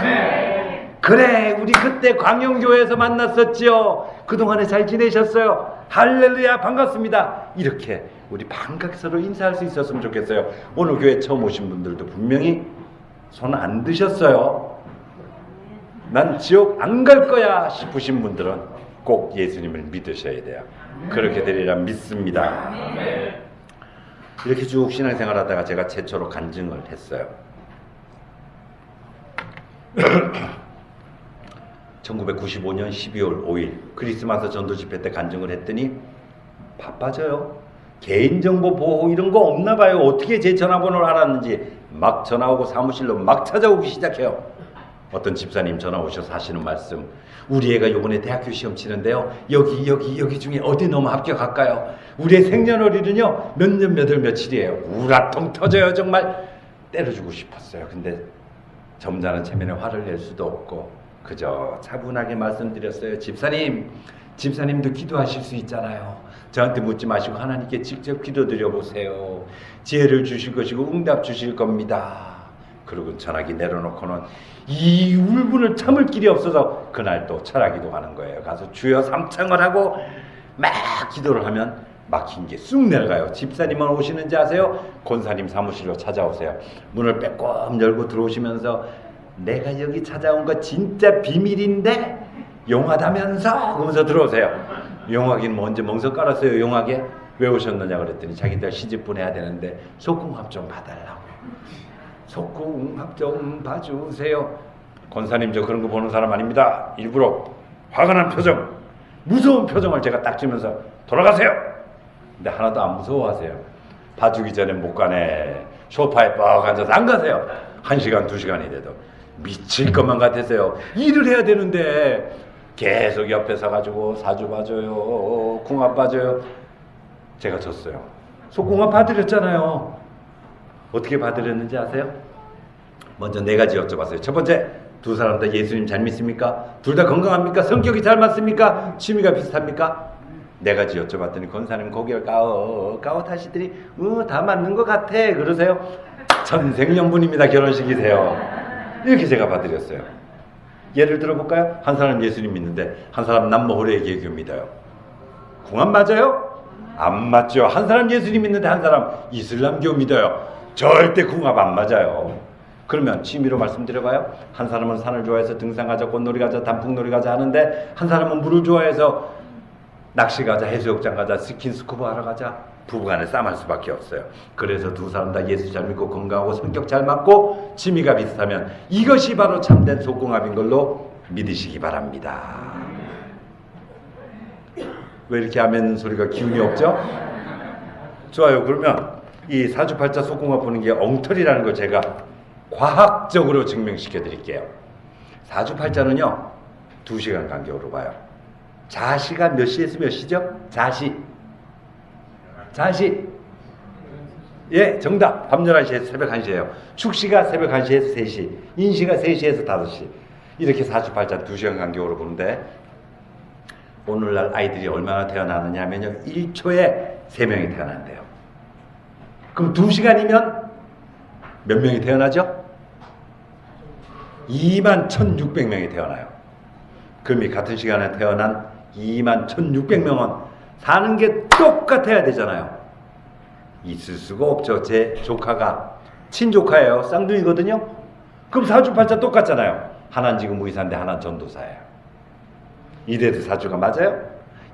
그래, 우리 그때 광영교회에서 만났었죠. 그동안에 잘 지내셨어요? 할렐루야, 반갑습니다. 이렇게 우리 반갑게 서로 인사할 수 있었으면 좋겠어요. 오늘 교회 처음 오신 분들도 분명히 손 안 드셨어요. 난 지옥 안 갈 거야 싶으신 분들은 꼭 예수님을 믿으셔야 돼요. 그렇게 되리라 믿습니다. 이렇게 쭉 신앙생활 하다가 제가 최초로 간증을 했어요. 1995년 12월 5일 크리스마스 전도집회 때 간증을 했더니 바빠져요. 개인정보 보호 이런 거 없나 봐요. 어떻게 제 전화번호를 알았는지 막 전화 오고 사무실로 막 찾아오기 시작해요. 어떤 집사님 전화 오셔서 하시는 말씀, 우리 애가 요번에 대학교 시험 치는데요, 여기 중에 어디 넣으면 합격할까요? 우리 애 생년월일은요 몇 년 몇월 며칠이에요. 우라통 터져요. 정말 때려주고 싶었어요. 근데 점잖은 체면에 화를 낼 수도 없고 그저 차분하게 말씀드렸어요. 집사님도 기도하실 수 있잖아요. 저한테 묻지 마시고 하나님께 직접 기도드려 보세요. 지혜를 주실 것이고 응답 주실 겁니다. 그리고 전화기 내려놓고는 이 울분을 참을 길이 없어서 그날 또 철학기도 가는 거예요. 가서 주여 삼창을 하고 막 기도를 하면 막힌 게 쑥 내려가요. 집사님은 오시는지 아세요? 권사님 사무실로 찾아오세요. 문을 빼꼼 열고 들어오시면서 내가 여기 찾아온 거 진짜 비밀인데 용하다면서 그러면서 들어오세요. 용하긴 언제 멍석 깔았어요. 용하게 왜 오셨느냐 그랬더니 자기들 시집 보내야 되는데 속궁합 좀 봐달라고. 속궁합 좀 봐주세요. 권사님 저 그런 거 보는 사람 아닙니다. 일부러 화가 난 표정, 무서운 표정을 제가 딱 주면서 돌아가세요. 근데 하나도 안 무서워하세요. 봐주기 전에 못 가네. 소파에 뻑 앉아서 안 가세요. 1시간 2시간이 돼도 미칠 것만 같았어요. 일을 해야 되는데 계속 옆에 서가지고 사주 봐줘요, 궁합 봐줘요. 제가 졌어요. 속궁합 봐드렸잖아요. 어떻게 봐드렸는지 아세요? 먼저 4가지 여쭤봤어요. 첫 번째, 두 사람 다 예수님 잘 믿습니까? 둘 다 건강합니까? 성격이 잘 맞습니까? 취미가 비슷합니까? 4가지 여쭤봤더니 권사님 고개를 까워 타시더니 다 맞는 것 같아 그러세요. 천생연분입니다. 결혼식이세요. 이렇게 제가 봐드렸어요. 예를 들어볼까요? 한 사람 예수님 믿는데 한 사람 남모호래 예교 믿어요. 궁합 맞아요? 안 맞죠. 한 사람 예수님 믿는데 한 사람 이슬람교 믿어요. 절대 궁합 안 맞아요. 그러면 취미로 말씀드려봐요. 한 사람은 산을 좋아해서 등산 가자, 꽃놀이 가자, 단풍놀이 가자 하는데 한 사람은 물을 좋아해서 낚시 가자, 해수욕장 가자, 스킨스쿠버 하러 가자. 부부간에 싸움할 수밖에 없어요. 그래서 두 사람 다 예수 잘 믿고 건강하고 성격 잘 맞고 취미가 비슷하면 이것이 바로 참된 속궁합인 걸로 믿으시기 바랍니다. 왜 이렇게 아멘 소리가 기운이 없죠? 좋아요. 그러면 이 사주팔자 속궁합 보는 게 엉터리라는 걸 제가 과학적으로 증명시켜 드릴게요. 사주팔자는요 2시간 간격으로 봐요. 자시가 몇 시에서 몇 시죠? 자시 예, 정답. 밤 11시에서 새벽 1시예요. 축시가 새벽 1시에서 3시, 인시가 3시에서 5시. 이렇게 사주팔자 2시간 간격으로 보는데 오늘날 아이들이 얼마나 태어나느냐 하면요 1초에 3명이 태어난대요. 그럼 2시간이면 몇 명이 태어나죠? 21,600명이 태어나요. 그럼 이 같은 시간에 태어난 21,600명은 사는 게 똑같아야 되잖아요. 있을 수가 없죠. 제 조카가 친조카예요. 쌍둥이거든요. 그럼 사주팔자 똑같잖아요. 하나는 지금 의사인데 하나는 전도사예요. 이래도 사주가 맞아요?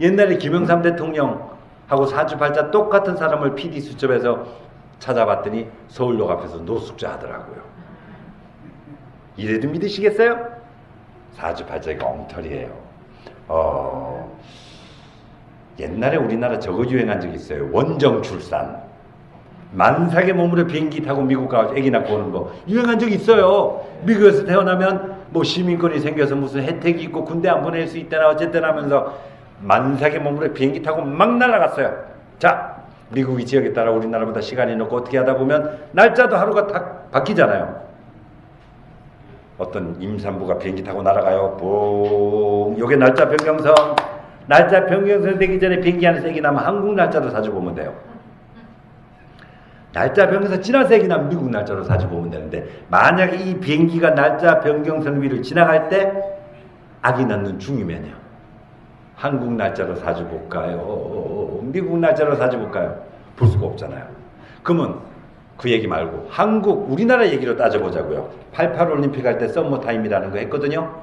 옛날에 김영삼 대통령하고 사주팔자 똑같은 사람을 PD수첩에서 찾아봤더니 서울역 앞에서 노숙자 하더라고요. 이래도 믿으시겠어요? 사주팔자가 엉터리예요. 옛날에 우리나라 저거 유행한 적이 있어요. 원정 출산. 만삭의 몸으로 비행기 타고 미국 가서 아기 낳고 오는 거 유행한 적이 있어요. 미국에서 태어나면 뭐 시민권이 생겨서 무슨 혜택이 있고 군대 안 보낼 수 있다나 어쨌든 하면서 만삭의 몸으로 비행기 타고 막 날아갔어요. 자, 미국이 지역에 따라 우리나라보다 시간이 늦고 어떻게 하다 보면 날짜도 하루가 다 바뀌잖아요. 어떤 임산부가 비행기 타고 날아가요. 뿡. 요게 날짜 변경선. 날짜 변경선 되기 전에 비행기 안에서 애기 나면 한국 날짜로 사주 보면 돼요. 날짜 변경선 지나서 애기 나면 미국 날짜로 사주 보면 되는데 만약에 이 비행기가 날짜 변경선 위를 지나갈 때 아기 낳는 중이면요. 한국 날짜로 사주 볼까요? 미국 날짜로 사주 볼까요? 볼 수가 없잖아요. 그러면 그 얘기 말고 한국, 우리나라 얘기로 따져보자고요. 88 올림픽 할 때 썸머타임이라는 거 했거든요.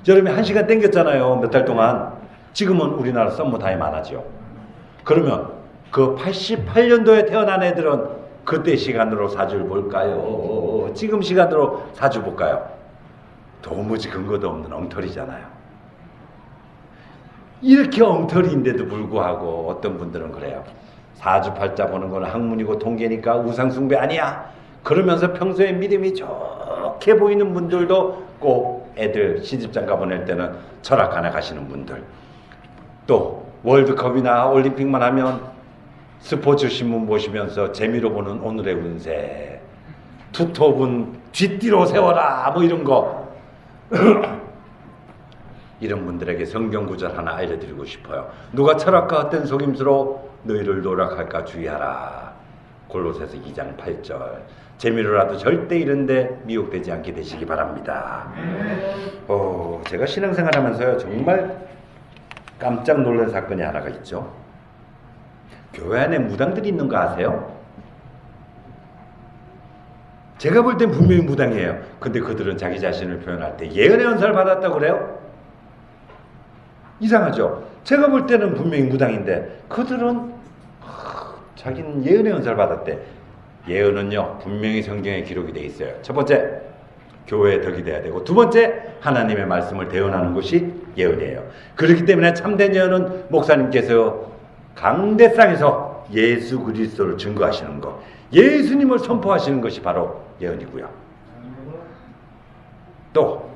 여름에 1시간 땡겼잖아요. 몇 달 동안. 지금은 우리나라 썸머타임 안 하죠. 그러면 그 88년도에 태어난 애들은 그때 시간으로 사주를 볼까요? 지금 시간으로 사주 볼까요? 도무지 근거도 없는 엉터리잖아요. 이렇게 엉터리인데도 불구하고 어떤 분들은 그래요. 사주팔자 보는 건 학문이고 통계니까 우상숭배 아니야. 그러면서 평소에 믿음이 좋게 보이는 분들도 꼭 애들 시집장가 보낼 때는 철학관에 가시는 분들, 또 월드컵이나 올림픽만 하면 스포츠 신문 보시면서 재미로 보는 오늘의 운세, 투톱은 뒷뒤로 세워라 뭐 이런 거 이런 분들에게 성경 구절 하나 알려드리고 싶어요. 누가 철학과 헛된 속임수로 너희를 노력할까 주의하라. 골로새서 2장 8절. 재미로라도 절대 이런데 미혹되지 않게 되시기 바랍니다. 제가 신앙생활하면서요 정말 깜짝 놀란 사건이 하나가 있죠. 교회 안에 무당들이 있는 거 아세요? 제가 볼 땐 분명히 무당이에요. 근데 그들은 자기 자신을 표현할 때 예언의 은사를 받았다고 그래요? 이상하죠? 제가 볼 때는 분명히 무당인데 그들은 자기는 예언의 은사를 받았대. 예언은요 분명히 성경에 기록이 돼 있어요. 첫 번째, 교회에 덕이 돼야 되고, 두 번째, 하나님의 말씀을 대언하는 것이 예언이에요. 그렇기 때문에 참된 예언은 목사님께서 강대상에서 예수 그리스도를 증거하시는 것, 예수님을 선포하시는 것이 바로 예언이고요. 또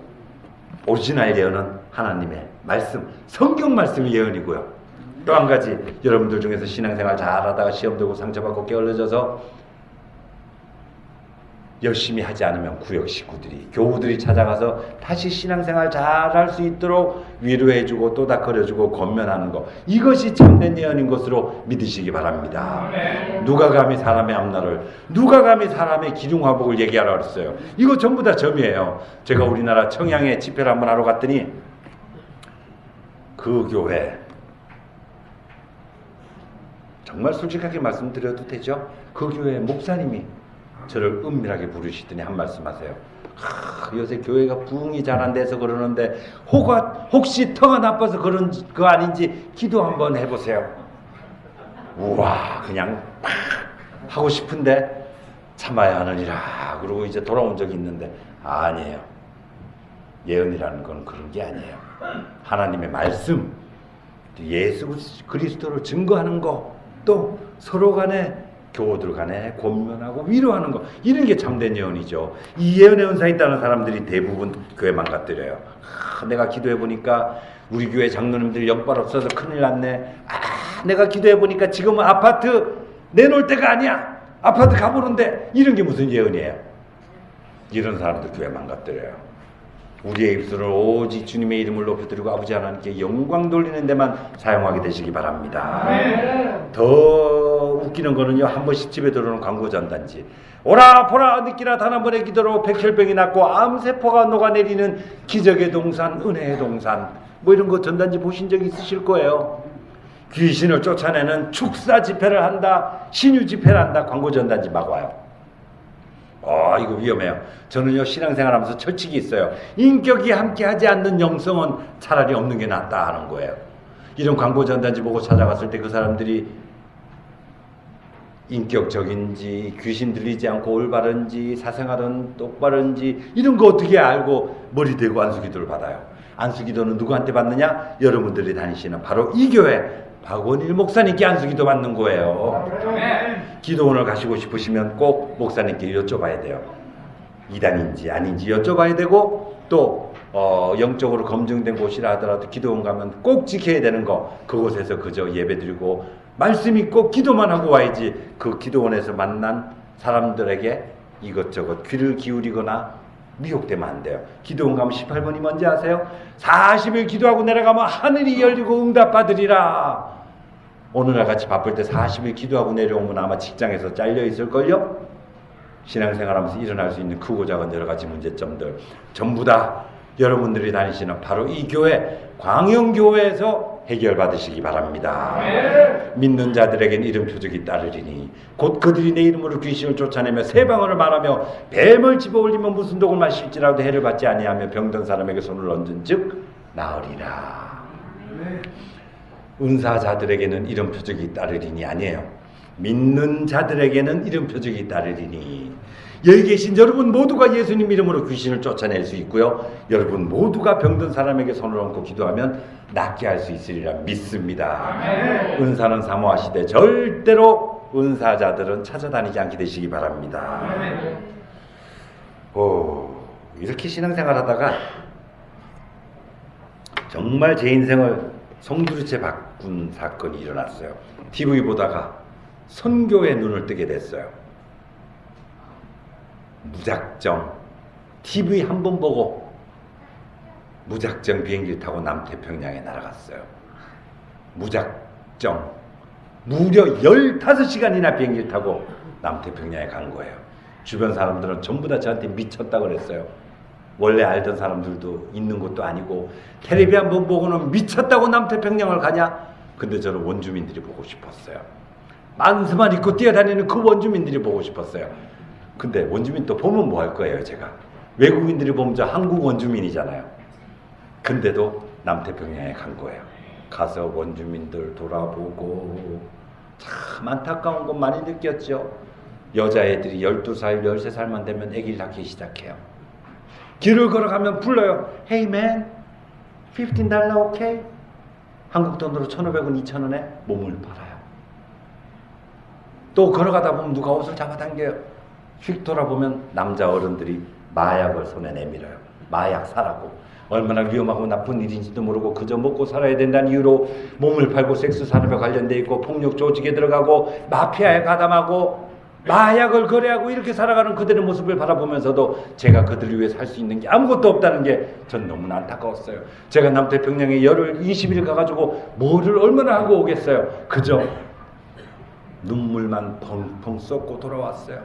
오리지널 예언은 하나님의 말씀, 성경 말씀이 예언이고요. 또 한 가지, 여러분들 중에서 신앙생활 잘하다가 시험 들고 상처받고 게을러져서 열심히 하지 않으면 구역 식구들이, 교우들이 찾아가서 다시 신앙생활 잘할 수 있도록 위로해주고 또닥거려주고 권면하는 것, 이것이 참된 예언인 것으로 믿으시기 바랍니다. 누가 감히 사람의 앞날을, 누가 감히 사람의 기둥화복을 얘기하라 그랬어요. 이거 전부 다 점이에요. 제가 우리나라 청양에 집회를 한번 하러 갔더니 그 교회, 정말 솔직하게 말씀드려도 되죠? 그 교회 목사님이 저를 은밀하게 부르시더니 한 말씀 하세요. 요새 교회가 부흥이 잘 안 돼서 그러는데 혹시 터가 나빠서 그런 거 아닌지 기도 한번 해보세요. 우와, 그냥 하고 싶은데 참아야 하느니라 그러고 이제 돌아온 적이 있는데, 아니에요. 예언이라는 건 그런 게 아니에요. 하나님의 말씀, 예수 그리스도를 증거하는 거, 또 서로 간에 교우들 간에 권면하고 위로하는 거, 이런 게 참된 예언이죠. 이 예언의 은사 있다는 사람들이 대부분 교회 망가뜨려요. 내가 기도해보니까 우리 교회 장로님들 영빨 없어서 큰일 났네. 내가 기도해보니까 지금은 아파트 내놓을 때가 아니야. 아파트 가보는데, 이런 게 무슨 예언이에요? 이런 사람들 교회 망가뜨려요. 우리의 입술을 오직 주님의 이름을 높여드리고 아버지 하나님께 영광 돌리는 데만 사용하게 되시기 바랍니다. 더 웃기는 거는요, 한 번씩 집에 들어오는 광고 전단지, 오라 보라 느끼라 단 한 번의 기도로 백혈병이 낫고 암세포가 녹아내리는 기적의 동산, 은혜의 동산, 뭐 이런 거 전단지 보신 적 있으실 거예요. 귀신을 쫓아내는 축사 집회를 한다, 신유 집회를 한다, 광고 전단지 막 와요. 이거 위험해요. 저는요, 신앙생활하면서 철칙이 있어요. 인격이 함께하지 않는 영성은 차라리 없는 게 낫다 하는 거예요. 이런 광고 전단지 보고 찾아갔을 때 그 사람들이 인격적인지, 귀신 들리지 않고 올바른지, 사생활은 똑바른지, 이런 거 어떻게 알고 머리 대고 안수기도를 받아요? 안수기도는 누구한테 받느냐? 여러분들이 다니시는 바로 이 교회 박원일 목사님께 안수기도 받는 거예요. 기도원을 가시고 싶으시면 꼭 목사님께 여쭤봐야 돼요. 이단인지 아닌지 여쭤봐야 되고, 또 영적으로 검증된 곳이라 하더라도 기도원 가면 꼭 지켜야 되는 거, 그곳에서 그저 예배드리고 말씀 있고 기도만 하고 와야지, 그 기도원에서 만난 사람들에게 이것저것 귀를 기울이거나 미혹되면 안 돼요. 기도원 가면 18번이 뭔지 아세요? 40일 기도하고 내려가면 하늘이 열리고 응답받으리라. 오늘날 같이 바쁠 때 40일 기도하고 내려오면 아마 직장에서 잘려 있을걸요? 신앙생활하면서 일어날 수 있는 크고 작은 여러 가지 문제점들 전부 다 여러분들이 다니시는 바로 이 교회, 광영교회에서 해결받으시기 바랍니다. 믿는 자들에겐 이름 표적이 따르리니 곧 그들이 내 이름으로 귀신을 쫓아내며 새 방언을 말하며 뱀을 집어올리면 무슨 독을 마실지라도 해를 받지 아니하며 병든 사람에게 손을 얹은 즉 나으리라. 은사자들에게는 이런 표적이 따르리니 아니에요. 믿는 자들에게는 이런 표적이 따르리니, 여기 계신 여러분 모두가 예수님 이름으로 귀신을 쫓아낼 수 있고요, 여러분 모두가 병든 사람에게 손을 얹고 기도하면 낫게 할 수 있으리라 믿습니다. 은사는 사모하시되 절대로 은사자들은 찾아다니지 않게 되시기 바랍니다. 이렇게 신앙생활 하다가 정말 제 인생을 송두리째 바꾼 사건이 일어났어요. TV 보다가 선교에 눈을 뜨게 됐어요. 무작정 TV 한 번 보고 무작정 비행기를 타고 남태평양에 날아갔어요. 무작정 무려 15시간이나 비행기를 타고 남태평양에 간 거예요. 주변 사람들은 전부 다 저한테 미쳤다 그랬어요. 원래 알던 사람들도 있는 것도 아니고 텔레비 한번 보고는 미쳤다고 남태평양을 가냐? 근데 저는 원주민들이 보고 싶었어요. 만수만 입고 뛰어다니는 그 원주민들이 보고 싶었어요. 근데 원주민 또 보면 뭐 할 거예요, 제가? 외국인들이 보면 저 한국 원주민이잖아요. 근데도 남태평양에 간 거예요. 가서 원주민들 돌아보고 참 안타까운 건 많이 느꼈죠. 여자애들이 12살, 13살만 되면 애기를 낳기 시작해요. 길을 걸어가면 불러요. Hey man, $15 오케이? 한국 돈으로 1,500원, 2,000원에 몸을 팔아요. 또 걸어가다 보면 누가 옷을 잡아당겨요. 휙 돌아보면 남자 어른들이 마약을 손에 내밀어요. 마약 사라고. 얼마나 위험하고 나쁜 일인지도 모르고 그저 먹고 살아야 된다는 이유로 몸을 팔고 섹스 산업에 관련돼 있고 폭력 조직에 들어가고 마피아에 가담하고 마약을 거래하고 이렇게 살아가는 그들의 모습을 바라보면서도 제가 그들을 위해 살 수 있는 게 아무것도 없다는 게 전 너무나 안타까웠어요. 제가 남태평양에 열흘 20일 가가지고 뭐를 얼마나 하고 오겠어요. 그저 눈물만 펑펑 쏟고 돌아왔어요.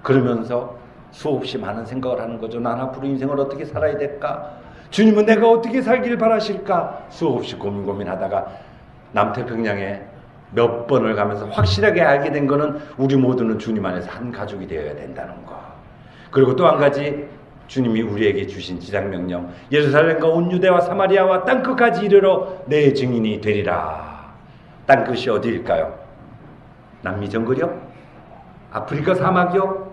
그러면서 수없이 많은 생각을 하는 거죠. 난 앞으로 인생을 어떻게 살아야 될까? 주님은 내가 어떻게 살길 바라실까? 수없이 고민하다가 남태평양에 몇 번을 가면서 확실하게 알게 된 거는 우리 모두는 주님 안에서 한 가족이 되어야 된다는 거. 그리고 또 한 가지 주님이 우리에게 주신 지상명령, 예루살렘과 온 유대와 사마리아와 땅끝까지 이르러 내 증인이 되리라. 땅끝이 어디일까요? 남미 정글이요? 아프리카 사막이요?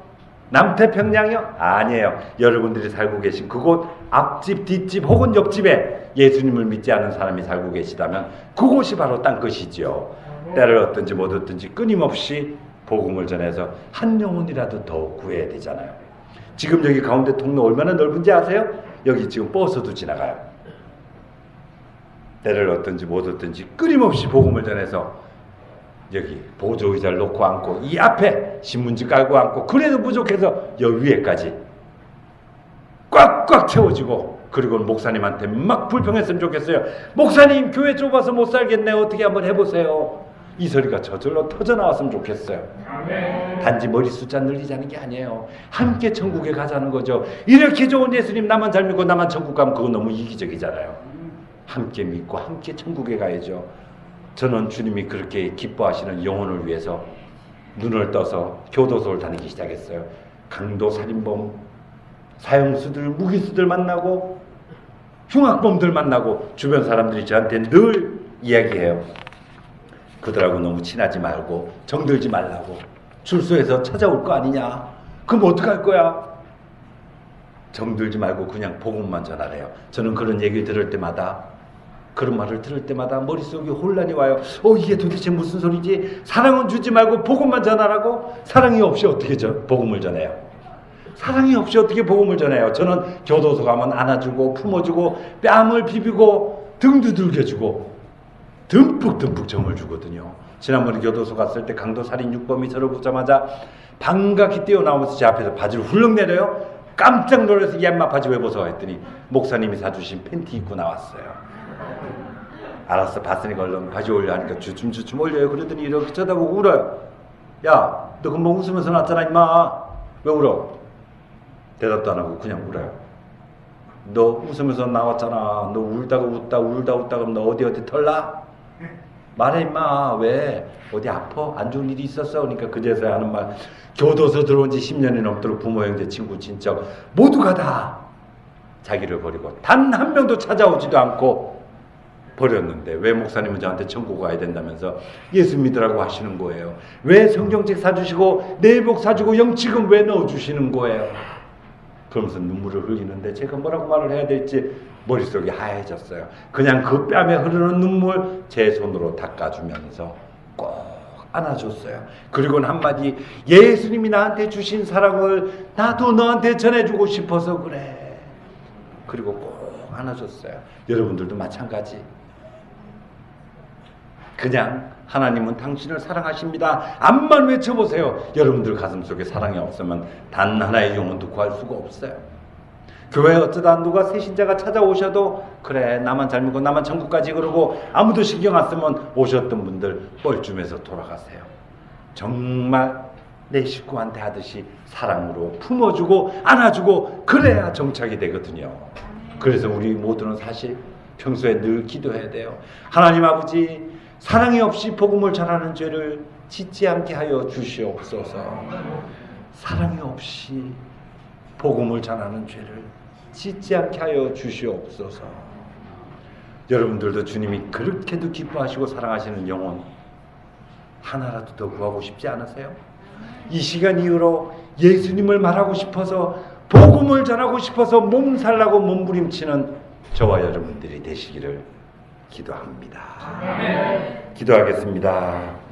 남태평양이요? 아니에요. 여러분들이 살고 계신 그곳 앞집, 뒷집 혹은 옆집에 예수님을 믿지 않은 사람이 살고 계시다면 그곳이 바로 땅끝이지요. 때를 얻든지 못 얻든지 끊임없이 복음을 전해서 한 영혼이라도 더 구해야 되잖아요. 지금 여기 가운데 통로 얼마나 넓은지 아세요? 여기 지금 버스도 지나가요. 때를 얻든지 못 얻든지 끊임없이 복음을 전해서 여기 보조의자를 놓고 앉고 이 앞에 신문지 깔고 앉고 그래도 부족해서 여기 위에까지 꽉꽉 채워지고, 그리고 목사님한테 막 불평했으면 좋겠어요. 목사님 교회 좁아서 못 살겠네, 어떻게 한번 해보세요. 이 소리가 저절로 터져나왔으면 좋겠어요. 단지 머리 숫자 늘리자는 게 아니에요. 함께 천국에 가자는 거죠. 이렇게 좋은 예수님 나만 잘 믿고 나만 천국 가면 그건 너무 이기적이잖아요. 함께 믿고 함께 천국에 가야죠. 저는 주님이 그렇게 기뻐하시는 영혼을 위해서 눈을 떠서 교도소를 다니기 시작했어요. 강도, 살인범, 사형수들, 무기수들 만나고 흉악범들 만나고 주변 사람들이 저한테 늘 이야기해요. 그들하고 너무 친하지 말고 정들지 말라고. 출소해서 찾아올 거 아니냐. 그럼 어떡할 거야? 정들지 말고 그냥 복음만 전하래요. 저는 그런 얘기를 들을 때마다, 그런 말을 들을 때마다 머릿속에 혼란이 와요. 이게 도대체 무슨 소리지? 사랑은 주지 말고 복음만 전하라고? 사랑이 없이 어떻게 복음을 전해요? 사랑이 없이 어떻게 복음을 전해요? 저는 교도소 가면 안아주고 품어주고 뺨을 비비고 등 두들겨주고 듬뿍 점을 주거든요. 지난번에 교도소 갔을 때 강도 살인 육범이 저를 보자마자 반갑게 뛰어나오면서 제 앞에서 바지를 훌렁 내려요. 깜짝 놀라서 이 얌마 바지 왜 벗어? 했더니 목사님이 사주신 팬티 입고 나왔어요. 알았어, 봤으니까 얼른 바지 올려 하니까 주춤 올려요. 그러더니 이렇게 쳐다보고 울어요. 야, 너 금방 웃으면서 나왔잖아 임마. 왜 울어? 대답도 안 하고 그냥 울어요. 너 웃으면서 나왔잖아. 너 울다가 웃다 그럼 너 어디 털나? 말해 임마. 왜? 어디 아파? 안 좋은 일이 있었어? 그러니까 그제서야 하는 말. 교도소 들어온 지 10년이 넘도록 부모, 형제, 친구, 친척 모두가 다 자기를 버리고 단 한 명도 찾아오지도 않고 버렸는데 왜 목사님은 저한테 천국 가야 된다면서 예수 믿으라고 하시는 거예요? 왜 성경책 사주시고 내복 사주고 영치금 왜 넣어주시는 거예요? 그러면서 눈물을 흘리는데 제가 뭐라고 말을 해야 될지 머릿속이 하얘졌어요. 그냥 그 뺨에 흐르는 눈물 제 손으로 닦아주면서 꼭 안아줬어요. 그리고는 한마디, 예수님이 나한테 주신 사랑을 나도 너한테 전해주고 싶어서 그래. 그리고 꼭 안아줬어요. 여러분들도 마찬가지. 그냥 하나님은 당신을 사랑하십니다. 암만 외쳐보세요. 여러분들 가슴속에 사랑이 없으면 단 하나의 영혼도 구할 수가 없어요. 교회에 어쩌다 누가 새신자가 찾아오셔도 그래 나만 잘 믿고 나만 천국까지 그러고 아무도 신경 안 쓰면 오셨던 분들 뻘쭘해서 돌아가세요. 정말 내 식구한테 하듯이 사랑으로 품어주고 안아주고 그래야 정착이 되거든요. 그래서 우리 모두는 사실 평소에 늘 기도해야 돼요. 하나님 아버지, 사랑이 없이 복음을 전하는 죄를 짓지 않게 하여 주시옵소서. 사랑이 없이 복음을 전하는 죄를 짓지 않게 하여 주시옵소서. 여러분들도 주님이 그렇게도 기뻐하시고 사랑하시는 영혼 하나라도 더 구하고 싶지 않으세요? 이 시간 이후로 예수님을 말하고 싶어서 복음을 전하고 싶어서 몸살나고 몸부림치는 저와 여러분들이 되시기를 기도합니다. 기도하겠습니다.